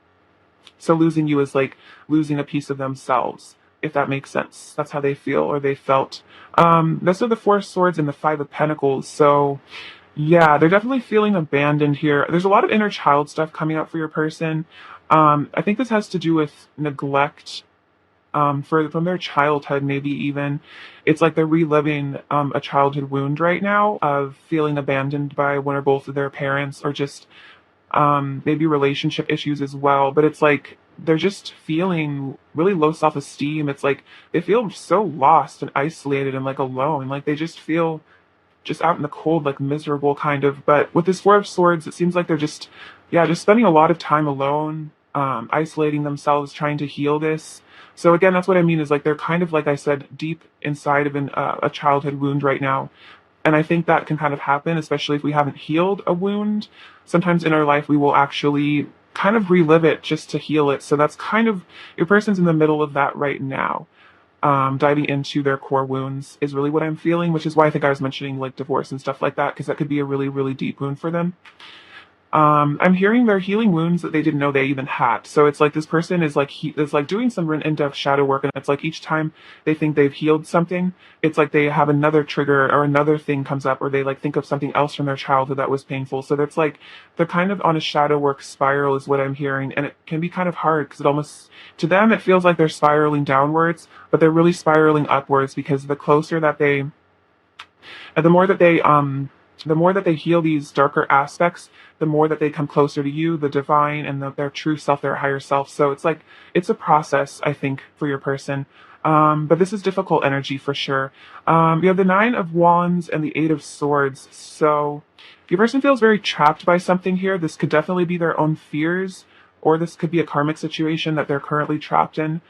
So losing you is like losing a piece of themselves, if that makes sense. That's how they feel or they felt. Those are the Four of Swords and the Five of Pentacles. So yeah, they're definitely feeling abandoned here. There's a lot of inner child stuff coming up for your person. I think this has to do with neglect from their childhood, maybe even. It's like they're reliving a childhood wound right now of feeling abandoned by one or both of their parents, or just maybe relationship issues as well. But it's like they're just feeling really low self-esteem. It's like they feel so lost and isolated and like alone. Like they just feel just out in the cold, like miserable kind of. But with this Four of Swords, it seems like they're just, yeah, just spending a lot of time alone, isolating themselves, trying to heal this. So again, that's what I mean is like they're kind of, like I said, deep inside of a childhood wound right now. And I think that can kind of happen, especially if we haven't healed a wound. Sometimes in our life, we will actually kind of relive it just to heal it. So that's kind of, your person's in the middle of that right now. Diving into their core wounds is really what I'm feeling, which is why I think I was mentioning like divorce and stuff like that, because that could be a really, really deep wound for them. I'm hearing they're healing wounds that they didn't know they even had. So it's like this person is like is like doing some in-depth shadow work, and it's like each time they think they've healed something, it's like they have another trigger or another thing comes up, or they like think of something else from their childhood that was painful. So that's like they're kind of on a shadow work spiral, is what I'm hearing, and it can be kind of hard because it almost, to them it feels like they're spiraling downwards, but they're really spiraling upwards, because the closer that they, and the more that they heal these darker aspects, the more that they come closer to you, the divine, and their true self, their higher self. So it's like, it's a process, I think, for your person. But this is difficult energy for sure. You have the Nine of Wands and the Eight of Swords. So your person feels very trapped by something here. This could definitely be their own fears, or this could be a karmic situation that they're currently trapped in.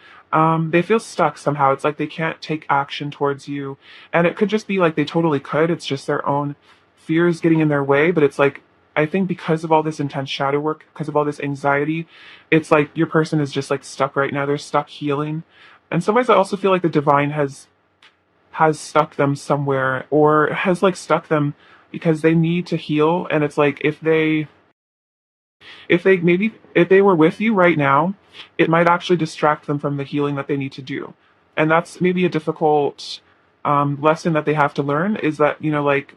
They feel stuck somehow. It's like they can't take action towards you. And it could just be like they totally could. It's just their own fears getting in their way. But it's like, I think because of all this intense shadow work, because of all this anxiety, it's like your person is just like stuck right now. They're stuck healing. And sometimes I also feel like the divine has stuck them somewhere, or has like stuck them because they need to heal. And it's like if they were with you right now, it might actually distract them from the healing that they need to do. And that's maybe a difficult lesson that they have to learn, is that, you know, like,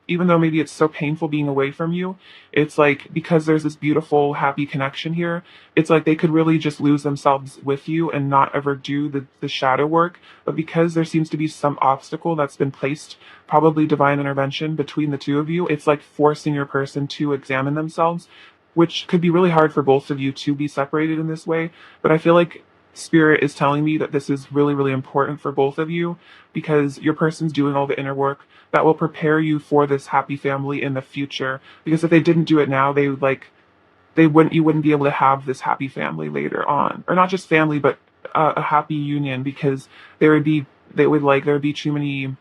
even though maybe it's so painful being away from you, it's like, because there's this beautiful, happy connection here, it's like they could really just lose themselves with you and not ever do the shadow work. But because there seems to be some obstacle that's been placed, probably divine intervention, between the two of you, it's like forcing your person to examine themselves, which could be really hard for both of you to be separated in this way. But I feel like Spirit is telling me that this is really, really important for both of you, because your person's doing all the inner work that will prepare you for this happy family in the future. Because if they didn't do it now, you wouldn't be able to have this happy family later on, or not just family, but a happy union, because there would be too many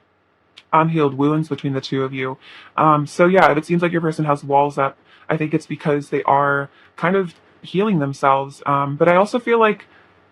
unhealed wounds between the two of you. So yeah, if it seems like your person has walls up, I think it's because they are kind of healing themselves. But I also feel like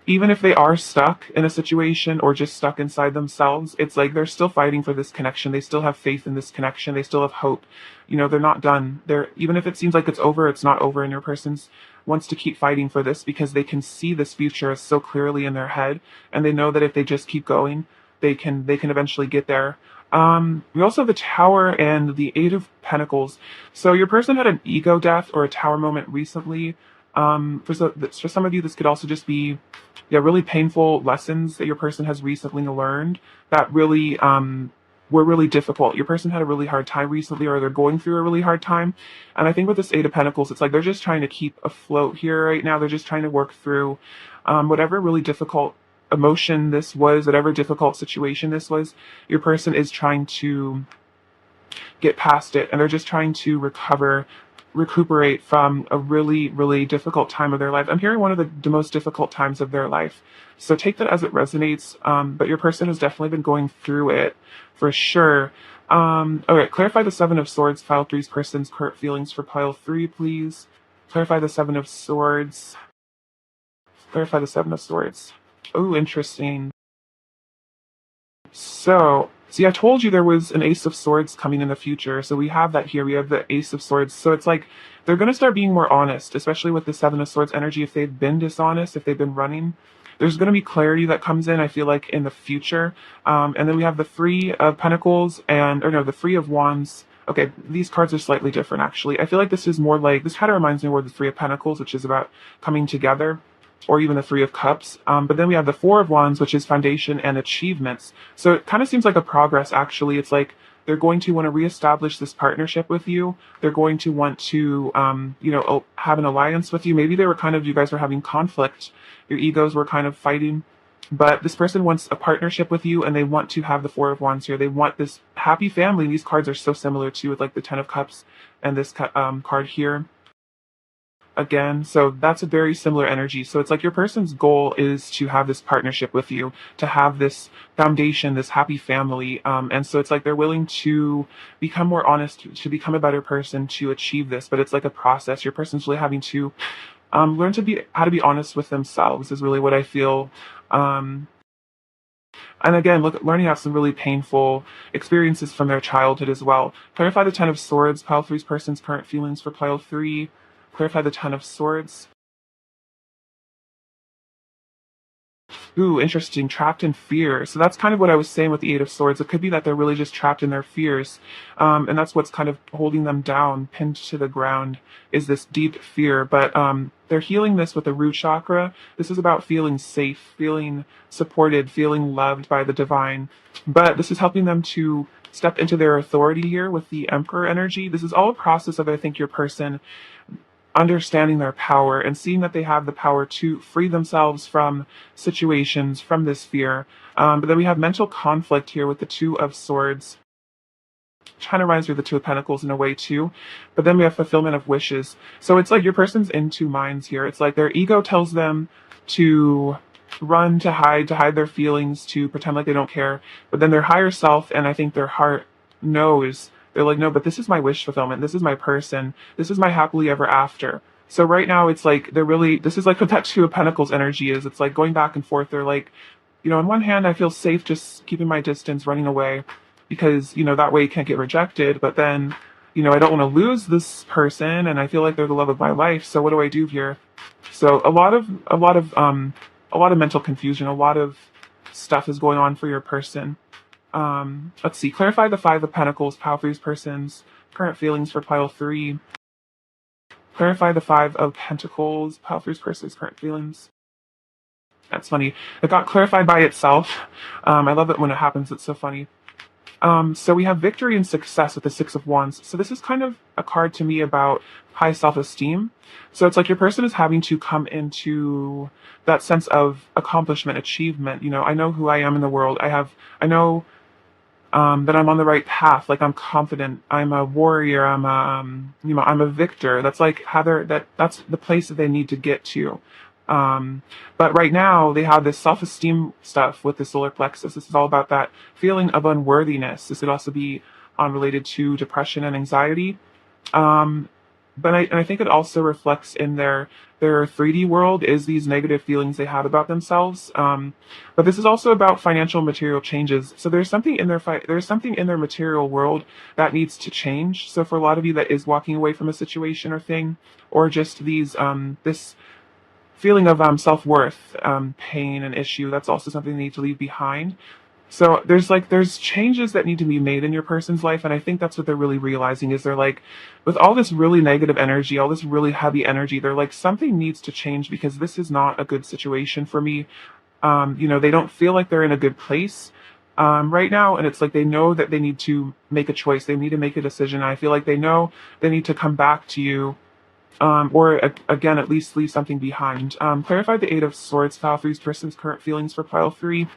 even if they are stuck in a situation, or just stuck inside themselves, it's like they're still fighting for this connection. They still have faith in this connection. They still have hope. You know, they're not done. Even if it seems like it's over, it's not over. And your person's wants to keep fighting for this, because they can see this future so clearly in their head, and they know that if they just keep going, they can eventually get there. We also have the Tower and the Eight of Pentacles. So your person had an ego death or a tower moment recently. For some of you, this could also just be, yeah, really painful lessons that your person has recently learned that really were really difficult. Your person had a really hard time recently, or they're going through a really hard time. And I think with this Eight of Pentacles, it's like they're just trying to keep afloat here right now. They're just trying to work through whatever really difficult emotion this was, whatever difficult situation this was. Your person is trying to get past it, and they're just trying to recuperate from a really, really difficult time of their life. I'm hearing one of the most difficult times of their life. So take that as it resonates. But your person has definitely been going through it for sure. Okay, clarify the Seven of Swords, pile three's person's current feelings for pile three, please. Clarify the Seven of Swords. Clarify the Seven of Swords. Oh, interesting. So, see, I told you there was an Ace of Swords coming in the future. So we have that here. We have the Ace of Swords. So it's like they're going to start being more honest, especially with the Seven of Swords energy. If they've been dishonest, if they've been running, there's going to be clarity that comes in, I feel like, in the future. And then we have the Three of Pentacles the Three of Wands. Okay, these cards are slightly different, actually. I feel like this is more like, this kind of reminds me more of the Three of Pentacles, which is about coming together, or even the Three of Cups. But then we have the Four of Wands, which is foundation and achievements. So it kind of seems like a progress, actually. It's like they're going to want to reestablish this partnership with you. They're going to want to, have an alliance with you. Maybe you guys were having conflict. Your egos were kind of fighting. But this person wants a partnership with you, and they want to have the Four of Wands here. They want this happy family. These cards are so similar too, with like the Ten of Cups and this card here again. So that's a very similar energy. So it's like your person's goal is to have this partnership with you, to have this foundation, this happy family. And so it's like they're willing to become more honest, to become a better person, to achieve this. But it's like a process. Your person's really having to learn how to be honest with themselves is really what I feel. And again, learning to have some really painful experiences from their childhood as well. Clarify the Ten of Swords, pile three's person's current feelings for pile three. Clarify the Ten of Swords. Ooh, interesting. Trapped in fear. So that's kind of what I was saying with the Eight of Swords. It could be that they're really just trapped in their fears. And that's what's kind of holding them down, pinned to the ground, is this deep fear. But they're healing this with the root chakra. This is about feeling safe, feeling supported, feeling loved by the divine. But this is helping them to step into their authority here with the Emperor energy. This is all a process of, I think, your person understanding their power and seeing that they have the power to free themselves from situations, from this fear. But then we have mental conflict here with the Two of Swords. Kind of reminds me of the Two of Pentacles in a way too. But then we have fulfillment of wishes. So it's like your person's in two minds here. It's like their ego tells them to run, to hide their feelings, to pretend like they don't care. But then their higher self, and I think their heart knows. They're like, no, but this is my wish fulfillment. This is my person. This is my happily ever after. So right now it's like this is like what that Two of Pentacles energy is. It's like going back and forth. They're like, on one hand, I feel safe just keeping my distance, running away because, that way you can't get rejected. But then, I don't want to lose this person, and I feel like they're the love of my life. So what do I do here? So a lot of mental confusion, a lot of stuff is going on for your person. Let's see. Clarify the Five of Pentacles, pile three's person's current feelings for pile three. Clarify the Five of Pentacles, pile three's person's current feelings. That's funny. It got clarified by itself. I love it when it happens. It's so funny. So we have victory and success with the Six of Wands. So this is kind of a card to me about high self-esteem. So it's like your person is having to come into that sense of accomplishment, achievement. I know who I am in the world. I know that I'm on the right path. Like I'm confident. I'm a warrior. I'm a victor. That's like that's the place that they need to get to. But right now they have this self-esteem stuff with the solar plexus. This is all about that feeling of unworthiness. This could also be related to depression and anxiety. But I think it also reflects in their 3D world is these negative feelings they have about themselves. But this is also about financial material changes. So there's something in their material world that needs to change. So for a lot of you that is walking away from a situation or thing, or just this feeling of self-worth, pain and issue, that's also something they need to leave behind. So there's changes that need to be made in your person's life, and I think that's what they're really realizing is they're like, with all this really negative energy, all this really heavy energy, they're like, something needs to change because this is not a good situation for me. They don't feel like they're in a good place. right now, and it's like they know that they need to make a choice. They need to make a decision. I feel like they know they need to come back to you, or again, at least leave something behind. Clarify the Eight of Swords, pile three's person's current feelings for pile three.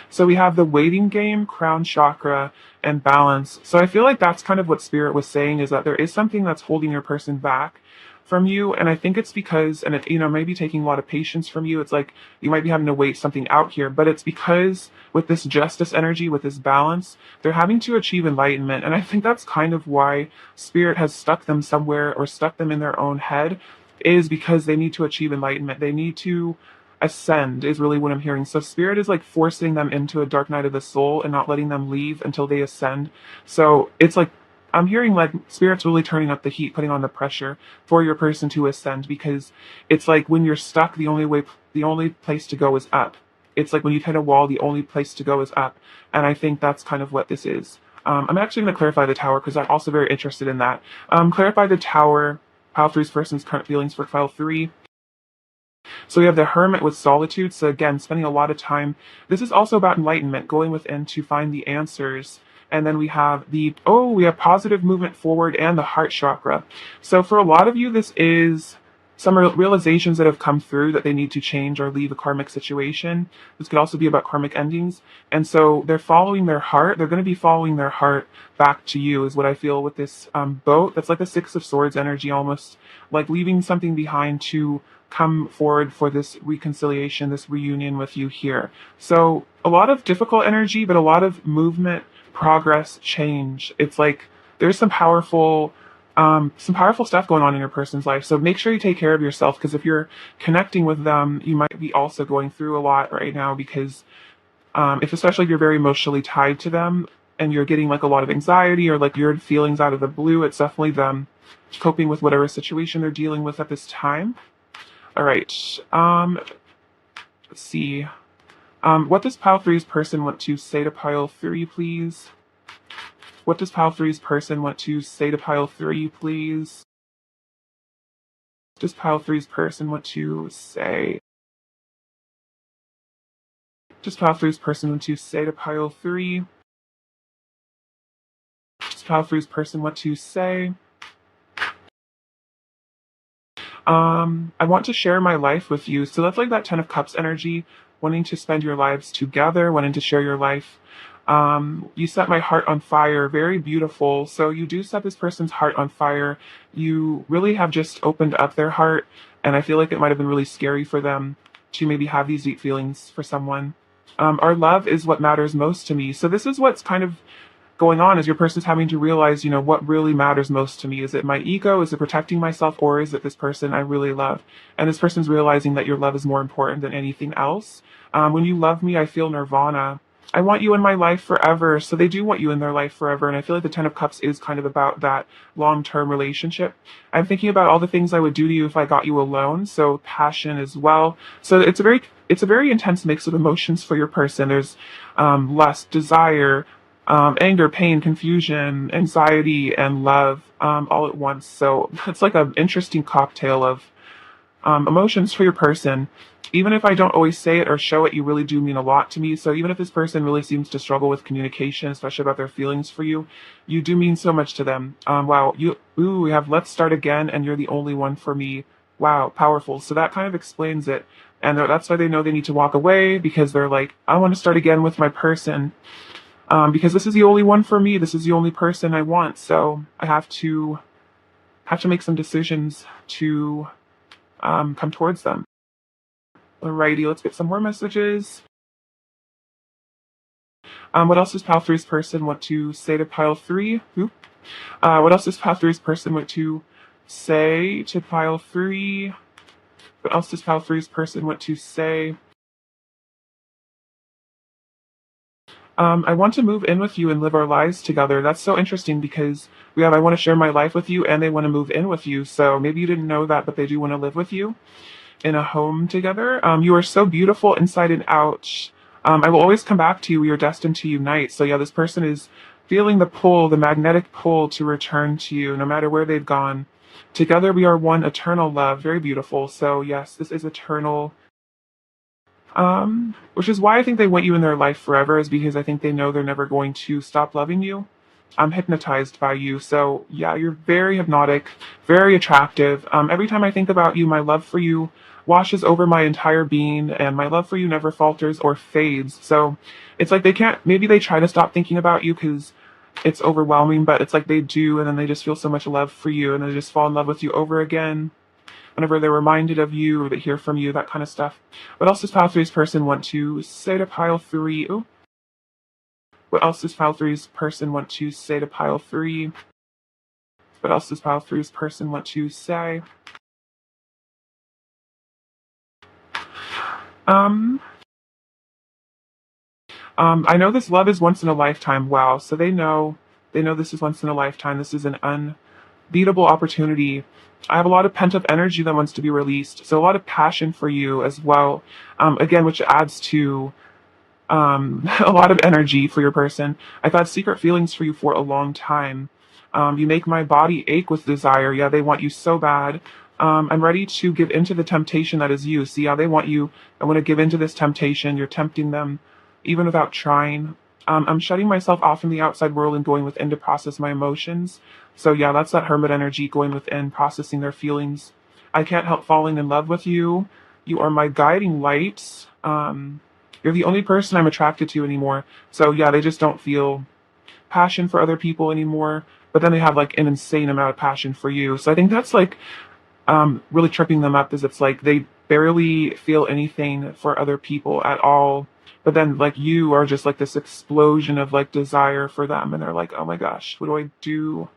So we have the waiting game, crown chakra, and balance. So I feel like that's kind of what Spirit was saying, is that there is something that's holding your person back from you. And I think it's because, and it, maybe taking a lot of patience from you. It's like you might be having to wait something out here, but it's because with this justice energy, with this balance, they're having to achieve enlightenment. And I think that's kind of why Spirit has stuck them somewhere or stuck them in their own head, is because they need to achieve enlightenment. They need to ascend, is really what I'm hearing. So Spirit is like forcing them into a dark night of the soul and not letting them leave until they ascend. So it's like I'm hearing like Spirit's really turning up the heat, putting on the pressure for your person to ascend, because it's like when you're stuck, the only place to go is up. It's like when you've hit a wall, the only place to go is up. And I think that's kind of what this is. I'm actually going to clarify the tower because I'm also very interested in that. Clarify the tower, pile three's person's current feelings for pile three. So we have the hermit with solitude. So again, spending a lot of time. This is also about enlightenment, going within to find the answers. And then we have we have positive movement forward and the heart chakra. So for a lot of you, this is some realizations that have come through that they need to change or leave a karmic situation. This could also be about karmic endings. And so they're following their heart. They're going to be following their heart back to you, is what I feel with this boat. That's like the Six of Swords energy, almost like leaving something behind to come forward for this reconciliation, this reunion with you here. So a lot of difficult energy, but a lot of movement, progress, change. It's like there's some powerful stuff going on in your person's life. So make sure you take care of yourself, because if you're connecting with them, you might be also going through a lot right now, because especially if you're very emotionally tied to them and you're getting like a lot of anxiety or like weird feelings out of the blue, it's definitely them coping with whatever situation they're dealing with at this time. All right. Let's see. What does pile three's person want to say to pile three, please? What does pile three's person want to say to pile three, please? What does pile three's person want to say? What does pile three's person want to say to pile three? What does pile three's person want to say? I want to share my life with you. So that's like that Ten of Cups energy, wanting to spend your lives together, wanting to share your life. You set my heart on fire. Very beautiful. So you do set this person's heart on fire. You really have just opened up their heart. And I feel like it might have been really scary for them to maybe have these deep feelings for someone. Our love is what matters most to me. So this is what's kind of going on, is your person's having to realize, what really matters most to me. Is it my ego? Is it protecting myself? Or is it this person I really love? And this person's realizing that your love is more important than anything else. When you love me, I feel nirvana. I want you in my life forever. So they do want you in their life forever. And I feel like the Ten of Cups is kind of about that long-term relationship. I'm thinking about all the things I would do to you if I got you alone. So passion as well. So it's a very intense mix of emotions for your person. There's lust, desire, anger, pain, confusion, anxiety, and love, all at once. So it's like an interesting cocktail of emotions for your person. Even if I don't always say it or show it, you really do mean a lot to me. So even if this person really seems to struggle with communication, especially about their feelings for you, you do mean so much to them. Wow, we have Let's Start Again, and you're the only one for me. Wow, powerful. So that kind of explains it. And that's why they know they need to walk away, because they're like, I want to start again with my person. Because this is the only one for me. This is the only person I want. So I have to make some decisions to come towards them. Alrighty, let's get some more messages. What else does Pile Three's person want to say to Pile Three? What else does Pile Three's person want to say to Pile Three? What else does Pile Three's person want to say? I want to move in with you and live our lives together. That's so interesting, because we have I want to share my life with you, and they want to move in with you. So maybe you didn't know that, but they do want to live with you in a home together. You are so beautiful inside and out. I will always come back to you. We are destined to unite. So yeah, this person is feeling the pull, the magnetic pull to return to you, no matter where they've gone. Together we are one eternal love. Very beautiful. So yes, this is eternal Which is why I think they want you in their life forever, is because I think they know they're never going to stop loving you. I'm hypnotized by you. So yeah, you're very hypnotic, very attractive. Every time I think about you, my love for you washes over my entire being, and my love for you never falters or fades. So it's like they can't, maybe they try to stop thinking about you because it's overwhelming, but it's like they do, and then they just feel so much love for you, and they just fall in love with you over again whenever they're reminded of you or they hear from you, that kind of stuff. What else does pile three's person want to say to pile three? Ooh. What else does pile three's person want to say to pile three? What else does pile three's person want to say? Um, I know this love is once in a lifetime. Wow. So they know this is once in a lifetime. This is an unbeatable opportunity. I have a lot of pent up energy that wants to be released. So a lot of passion for you as well. Again, which adds to a lot of energy for your person. I've had secret feelings for you for a long time. You make my body ache with desire. Yeah, they want you so bad. I'm ready to give into the temptation that is you. See how they want you. I want to give into this temptation. You're tempting them even without trying. I'm shutting myself off from the outside world and going within to process my emotions. So yeah, that's that hermit energy, going within, processing their feelings. I can't help falling in love with you. You are my guiding light. You're the only person I'm attracted to anymore. So yeah, they just don't feel passion for other people anymore. But then they have like an insane amount of passion for you. So I think that's like really tripping them up, is it's like they barely feel anything for other people at all. But then like you are just like this explosion of like desire for them, and they're like, oh my gosh, what do I do?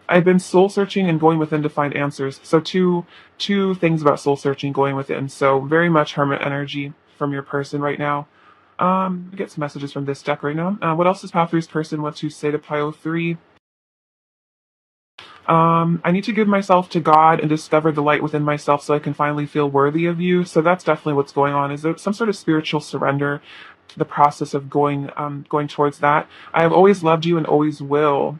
I've been soul searching and going within to find answers. So two things about soul searching, going within. So very much hermit energy from your person right now. I get some messages from this deck right now. What else does Pile Three's person want to say to Pile Three? I need to give myself to God and discover the light within myself so I can finally feel worthy of you. So that's definitely what's going on. Is there some sort of spiritual surrender? The process of going towards that. I have always loved you and always will.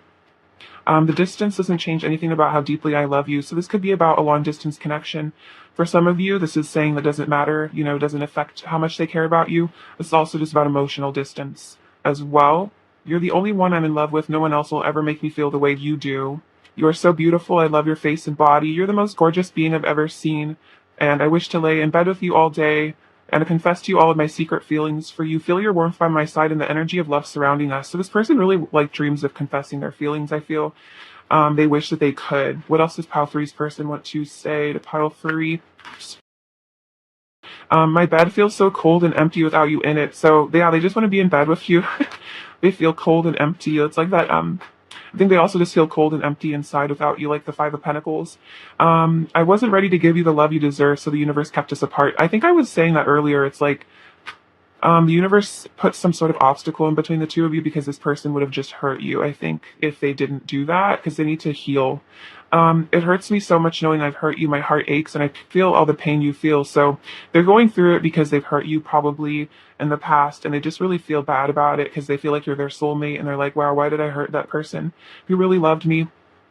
The distance doesn't change anything about how deeply I love you. So this could be about a long distance connection. For some of you, this is saying that doesn't matter, doesn't affect how much they care about you. This is also just about emotional distance as well. You're the only one I'm in love with. No one else will ever make me feel the way you do. You are so beautiful. I love your face and body. You're the most gorgeous being I've ever seen. And I wish to lay in bed with you all day and to confess to you all of my secret feelings for you. Feel your warmth by my side and the energy of love surrounding us. So this person really like dreams of confessing their feelings, I feel. They wish that they could. What else does Pile Three's person want to say to Pile Three? My bed feels so cold and empty without you in it. So yeah, they just want to be in bed with you. They feel cold and empty. It's like that. I think they also just feel cold and empty inside without you, like the Five of Pentacles. I wasn't ready to give you the love you deserve, so the universe kept us apart. I think I was saying that earlier. It's like the universe put some sort of obstacle in between the two of you because this person would have just hurt you, I think, if they didn't do that, because they need to heal. It hurts me so much knowing I've hurt you. My heart aches and I feel all the pain you feel. So they're going through it because they've hurt you probably in the past, and they just really feel bad about it because they feel like you're their soulmate, and they're like, wow, why did I hurt that person who really loved me?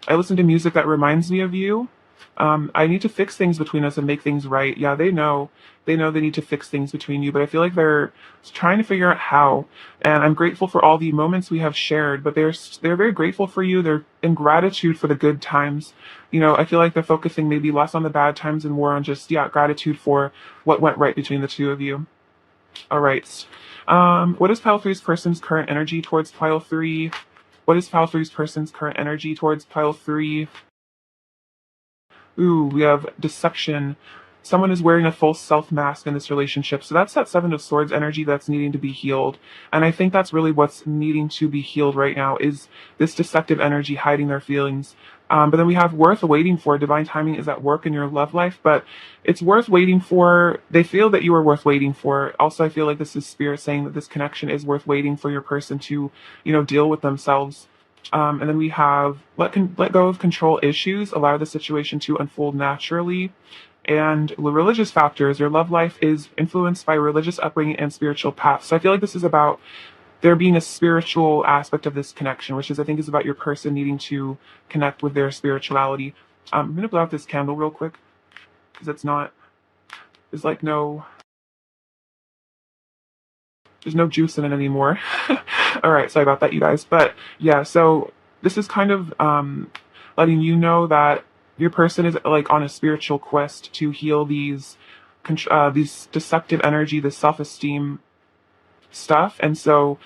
I listen to music that reminds me of you. I need to fix things between us and make things right. Yeah, they know they need to fix things between you, but I feel like they're trying to figure out how. And I'm grateful for all the moments we have shared, but they're very grateful for you. They're in gratitude for the good times. I feel like they're focusing maybe less on the bad times and more on just, yeah, gratitude for what went right between the two of you. All right. What is Pile Three's person's current energy towards Pile Three? What is Pile Three's person's current energy towards Pile Three? Ooh, we have deception. Someone is wearing a false self mask in this relationship. So that's that Seven of Swords energy that's needing to be healed. And I think that's really what's needing to be healed right now, is this deceptive energy hiding their feelings. But then we have worth waiting for. Divine timing is at work in your love life, but it's worth waiting for. They feel that you are worth waiting for. Also, I feel like this is spirit saying that this connection is worth waiting for your person to, deal with themselves. And then we have let go of control issues, allow the situation to unfold naturally. And the religious factors, your love life is influenced by religious upbringing and spiritual paths. So I feel like this is about there being a spiritual aspect of this connection, which is, I think, is about your person needing to connect with their spirituality. I'm going to blow out this candle real quick because there's like no there's no juice in it anymore. All right, sorry about that, you guys. But yeah, so this is kind of letting you know that your person is like on a spiritual quest to heal these deceptive energy, this self-esteem stuff. And so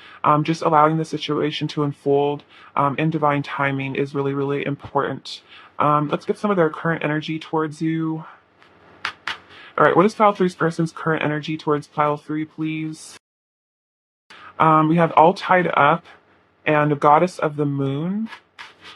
just allowing the situation to unfold in divine timing is really, really important. Let's get some of their current energy towards you. All right, what is pile three's person's current energy towards pile three, please? We have all tied up and a goddess of the moon.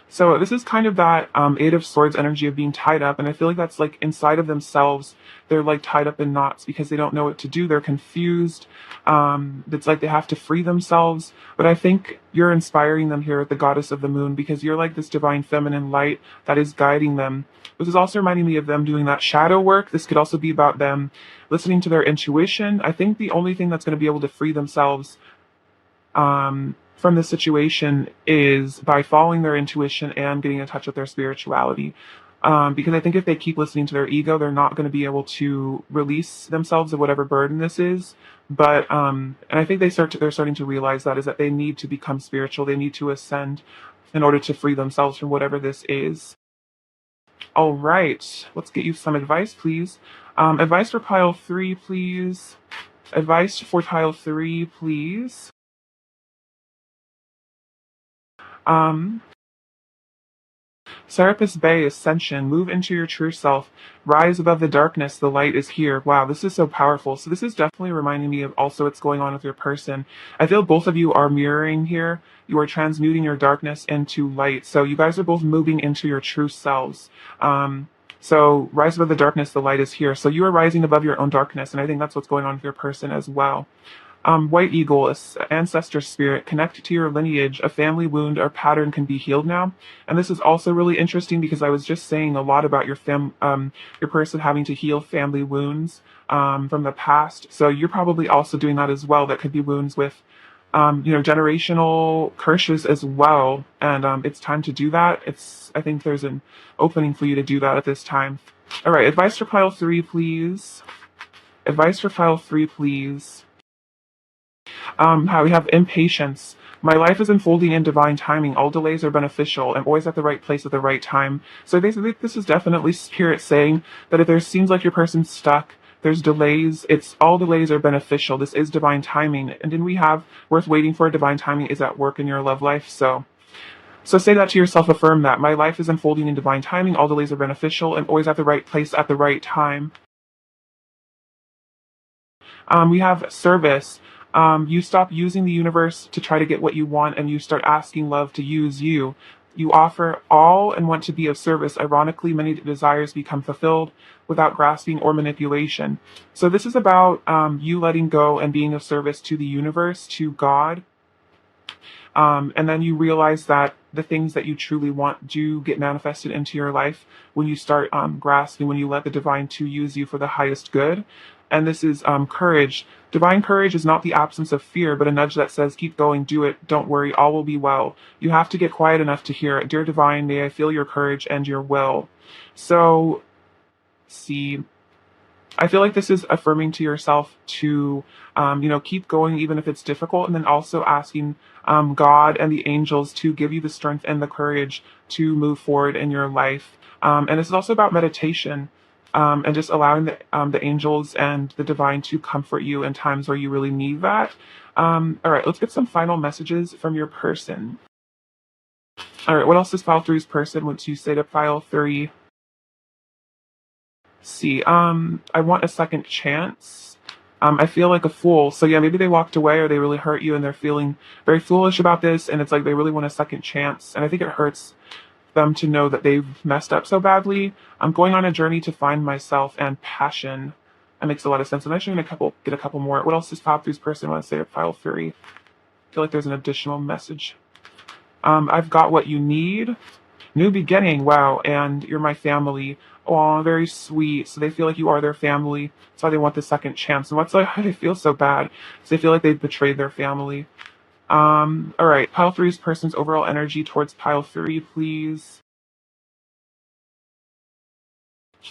So this is kind of that Eight of Swords energy of being tied up, and I feel like that's like inside of themselves. They're like tied up in knots because they don't know what to do. They're confused. It's like they have to free themselves. But I think you're inspiring them here with the Goddess of the Moon because you're like this divine feminine light that is guiding them. This is also reminding me of them doing that shadow work. This could also be about them listening to their intuition. I think the only thing that's going to be able to free themselves from this situation is by following their intuition and getting in touch with their spirituality. Because I think if they keep listening to their ego, they're not going to be able to release themselves of whatever burden this is. But and I think they're starting to realize that is that they need to become spiritual. They need to ascend in order to free themselves from whatever this is. All right, let's get you some advice, please. Advice for pile three, please. Advice for pile three, please. Um, Serapis Bay Ascension, move into your true self, rise above the darkness, the light is here. Wow, this is so powerful. So this is definitely reminding me of also what's going on with your person. I feel both of you are mirroring here. You are transmuting your darkness into light. So you guys are both moving into your true selves. So rise above the darkness, the light is here. So you are rising above your own darkness, and I think that's what's going on with your person as well. White Eagle, ancestor spirit, connect to your lineage. A family wound or pattern can be healed now. And this is also really interesting because I was just saying a lot about your person having to heal family wounds from the past. So you're probably also doing that as well. That could be wounds with, generational curses as well. And it's time to do that. I think there's an opening for you to do that at this time. All right, advice for pile three, please. Advice for pile three, please. How we have impatience. My life is unfolding in divine timing. All delays are beneficial. I'm always at the right place at the right time. So basically, this is definitely spirit saying that if there seems like your person's stuck, there's delays. It's all delays are beneficial. This is divine timing. And then we have worth waiting for. Divine timing is at work in your love life. So say that to yourself. Affirm that my life is unfolding in divine timing. All delays are beneficial. I'm always at the right place at the right time. We have service. You stop using the universe to try to get what you want and you start asking love to use you. You offer all and want to be of service. Ironically, many desires become fulfilled without grasping or manipulation. So, this is about you letting go and being of service to the universe, to God, and then you realize that the things that you truly want do get manifested into your life when you start grasping, when you let the divine to use you for the highest good. And this is courage. Divine courage is not the absence of fear, but a nudge that says, keep going, do it, don't worry, all will be well. You have to get quiet enough to hear it. Dear divine, may I feel your courage and your will. So, see, I feel like this is affirming to yourself to, keep going even if it's difficult, and then also asking God and the angels to give you the strength and the courage to move forward in your life. And this is also about meditation and just allowing the angels and the divine to comfort you in times where you really need that. All right, let's get some final messages from your person. All right, what else does file three's person want to say to file three? See, I want a second chance. I feel like a fool. So yeah, maybe they walked away or they really hurt you and they're feeling very foolish about this and it's like they really want a second chance. And I think it hurts them to know that they've messed up so badly. I'm going on a journey to find myself and passion. That makes a lot of sense. I'm actually gonna get a couple more. What else does File Three's person want to say to File 3? I feel like there's an additional message. I've got what you need. New beginning, wow, and you're my family. Oh, very sweet. So they feel like you are their family. That's why they want the second chance. And what's like why they feel so bad? So they feel like they've betrayed their family. All right. Pile three's person's overall energy towards pile three, please.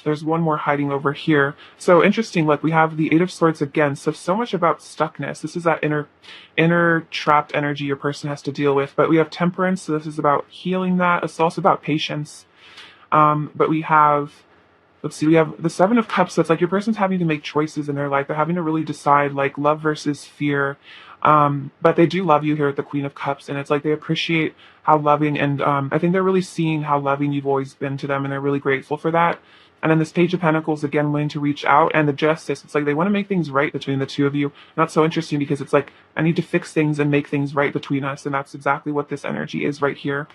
There's one more hiding over here. So interesting, like we have the Eight of Swords again. So much about stuckness. This is that inner trapped energy your person has to deal with. But we have Temperance, so this is about healing that. It's also about patience. But we have, let's see, we have the Seven of Cups. So it's like your person's having to make choices in their life. They're having to really decide like love versus fear. But they do love you here at the Queen of Cups, and it's like they appreciate how loving, and I think they're really seeing how loving you've always been to them, and they're really grateful for that. And then this Page of Pentacles, again, wanting to reach out, and the Justice, it's like they want to make things right between the two of you. And that's so interesting because it's like, I need to fix things and make things right between us, and that's exactly what this energy is right here.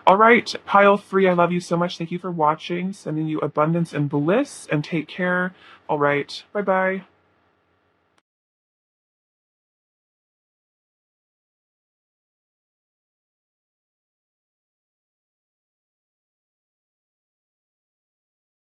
All right, pile 3, I love you so much. Thank you for watching. Sending you abundance and bliss, and take care. All right, bye-bye.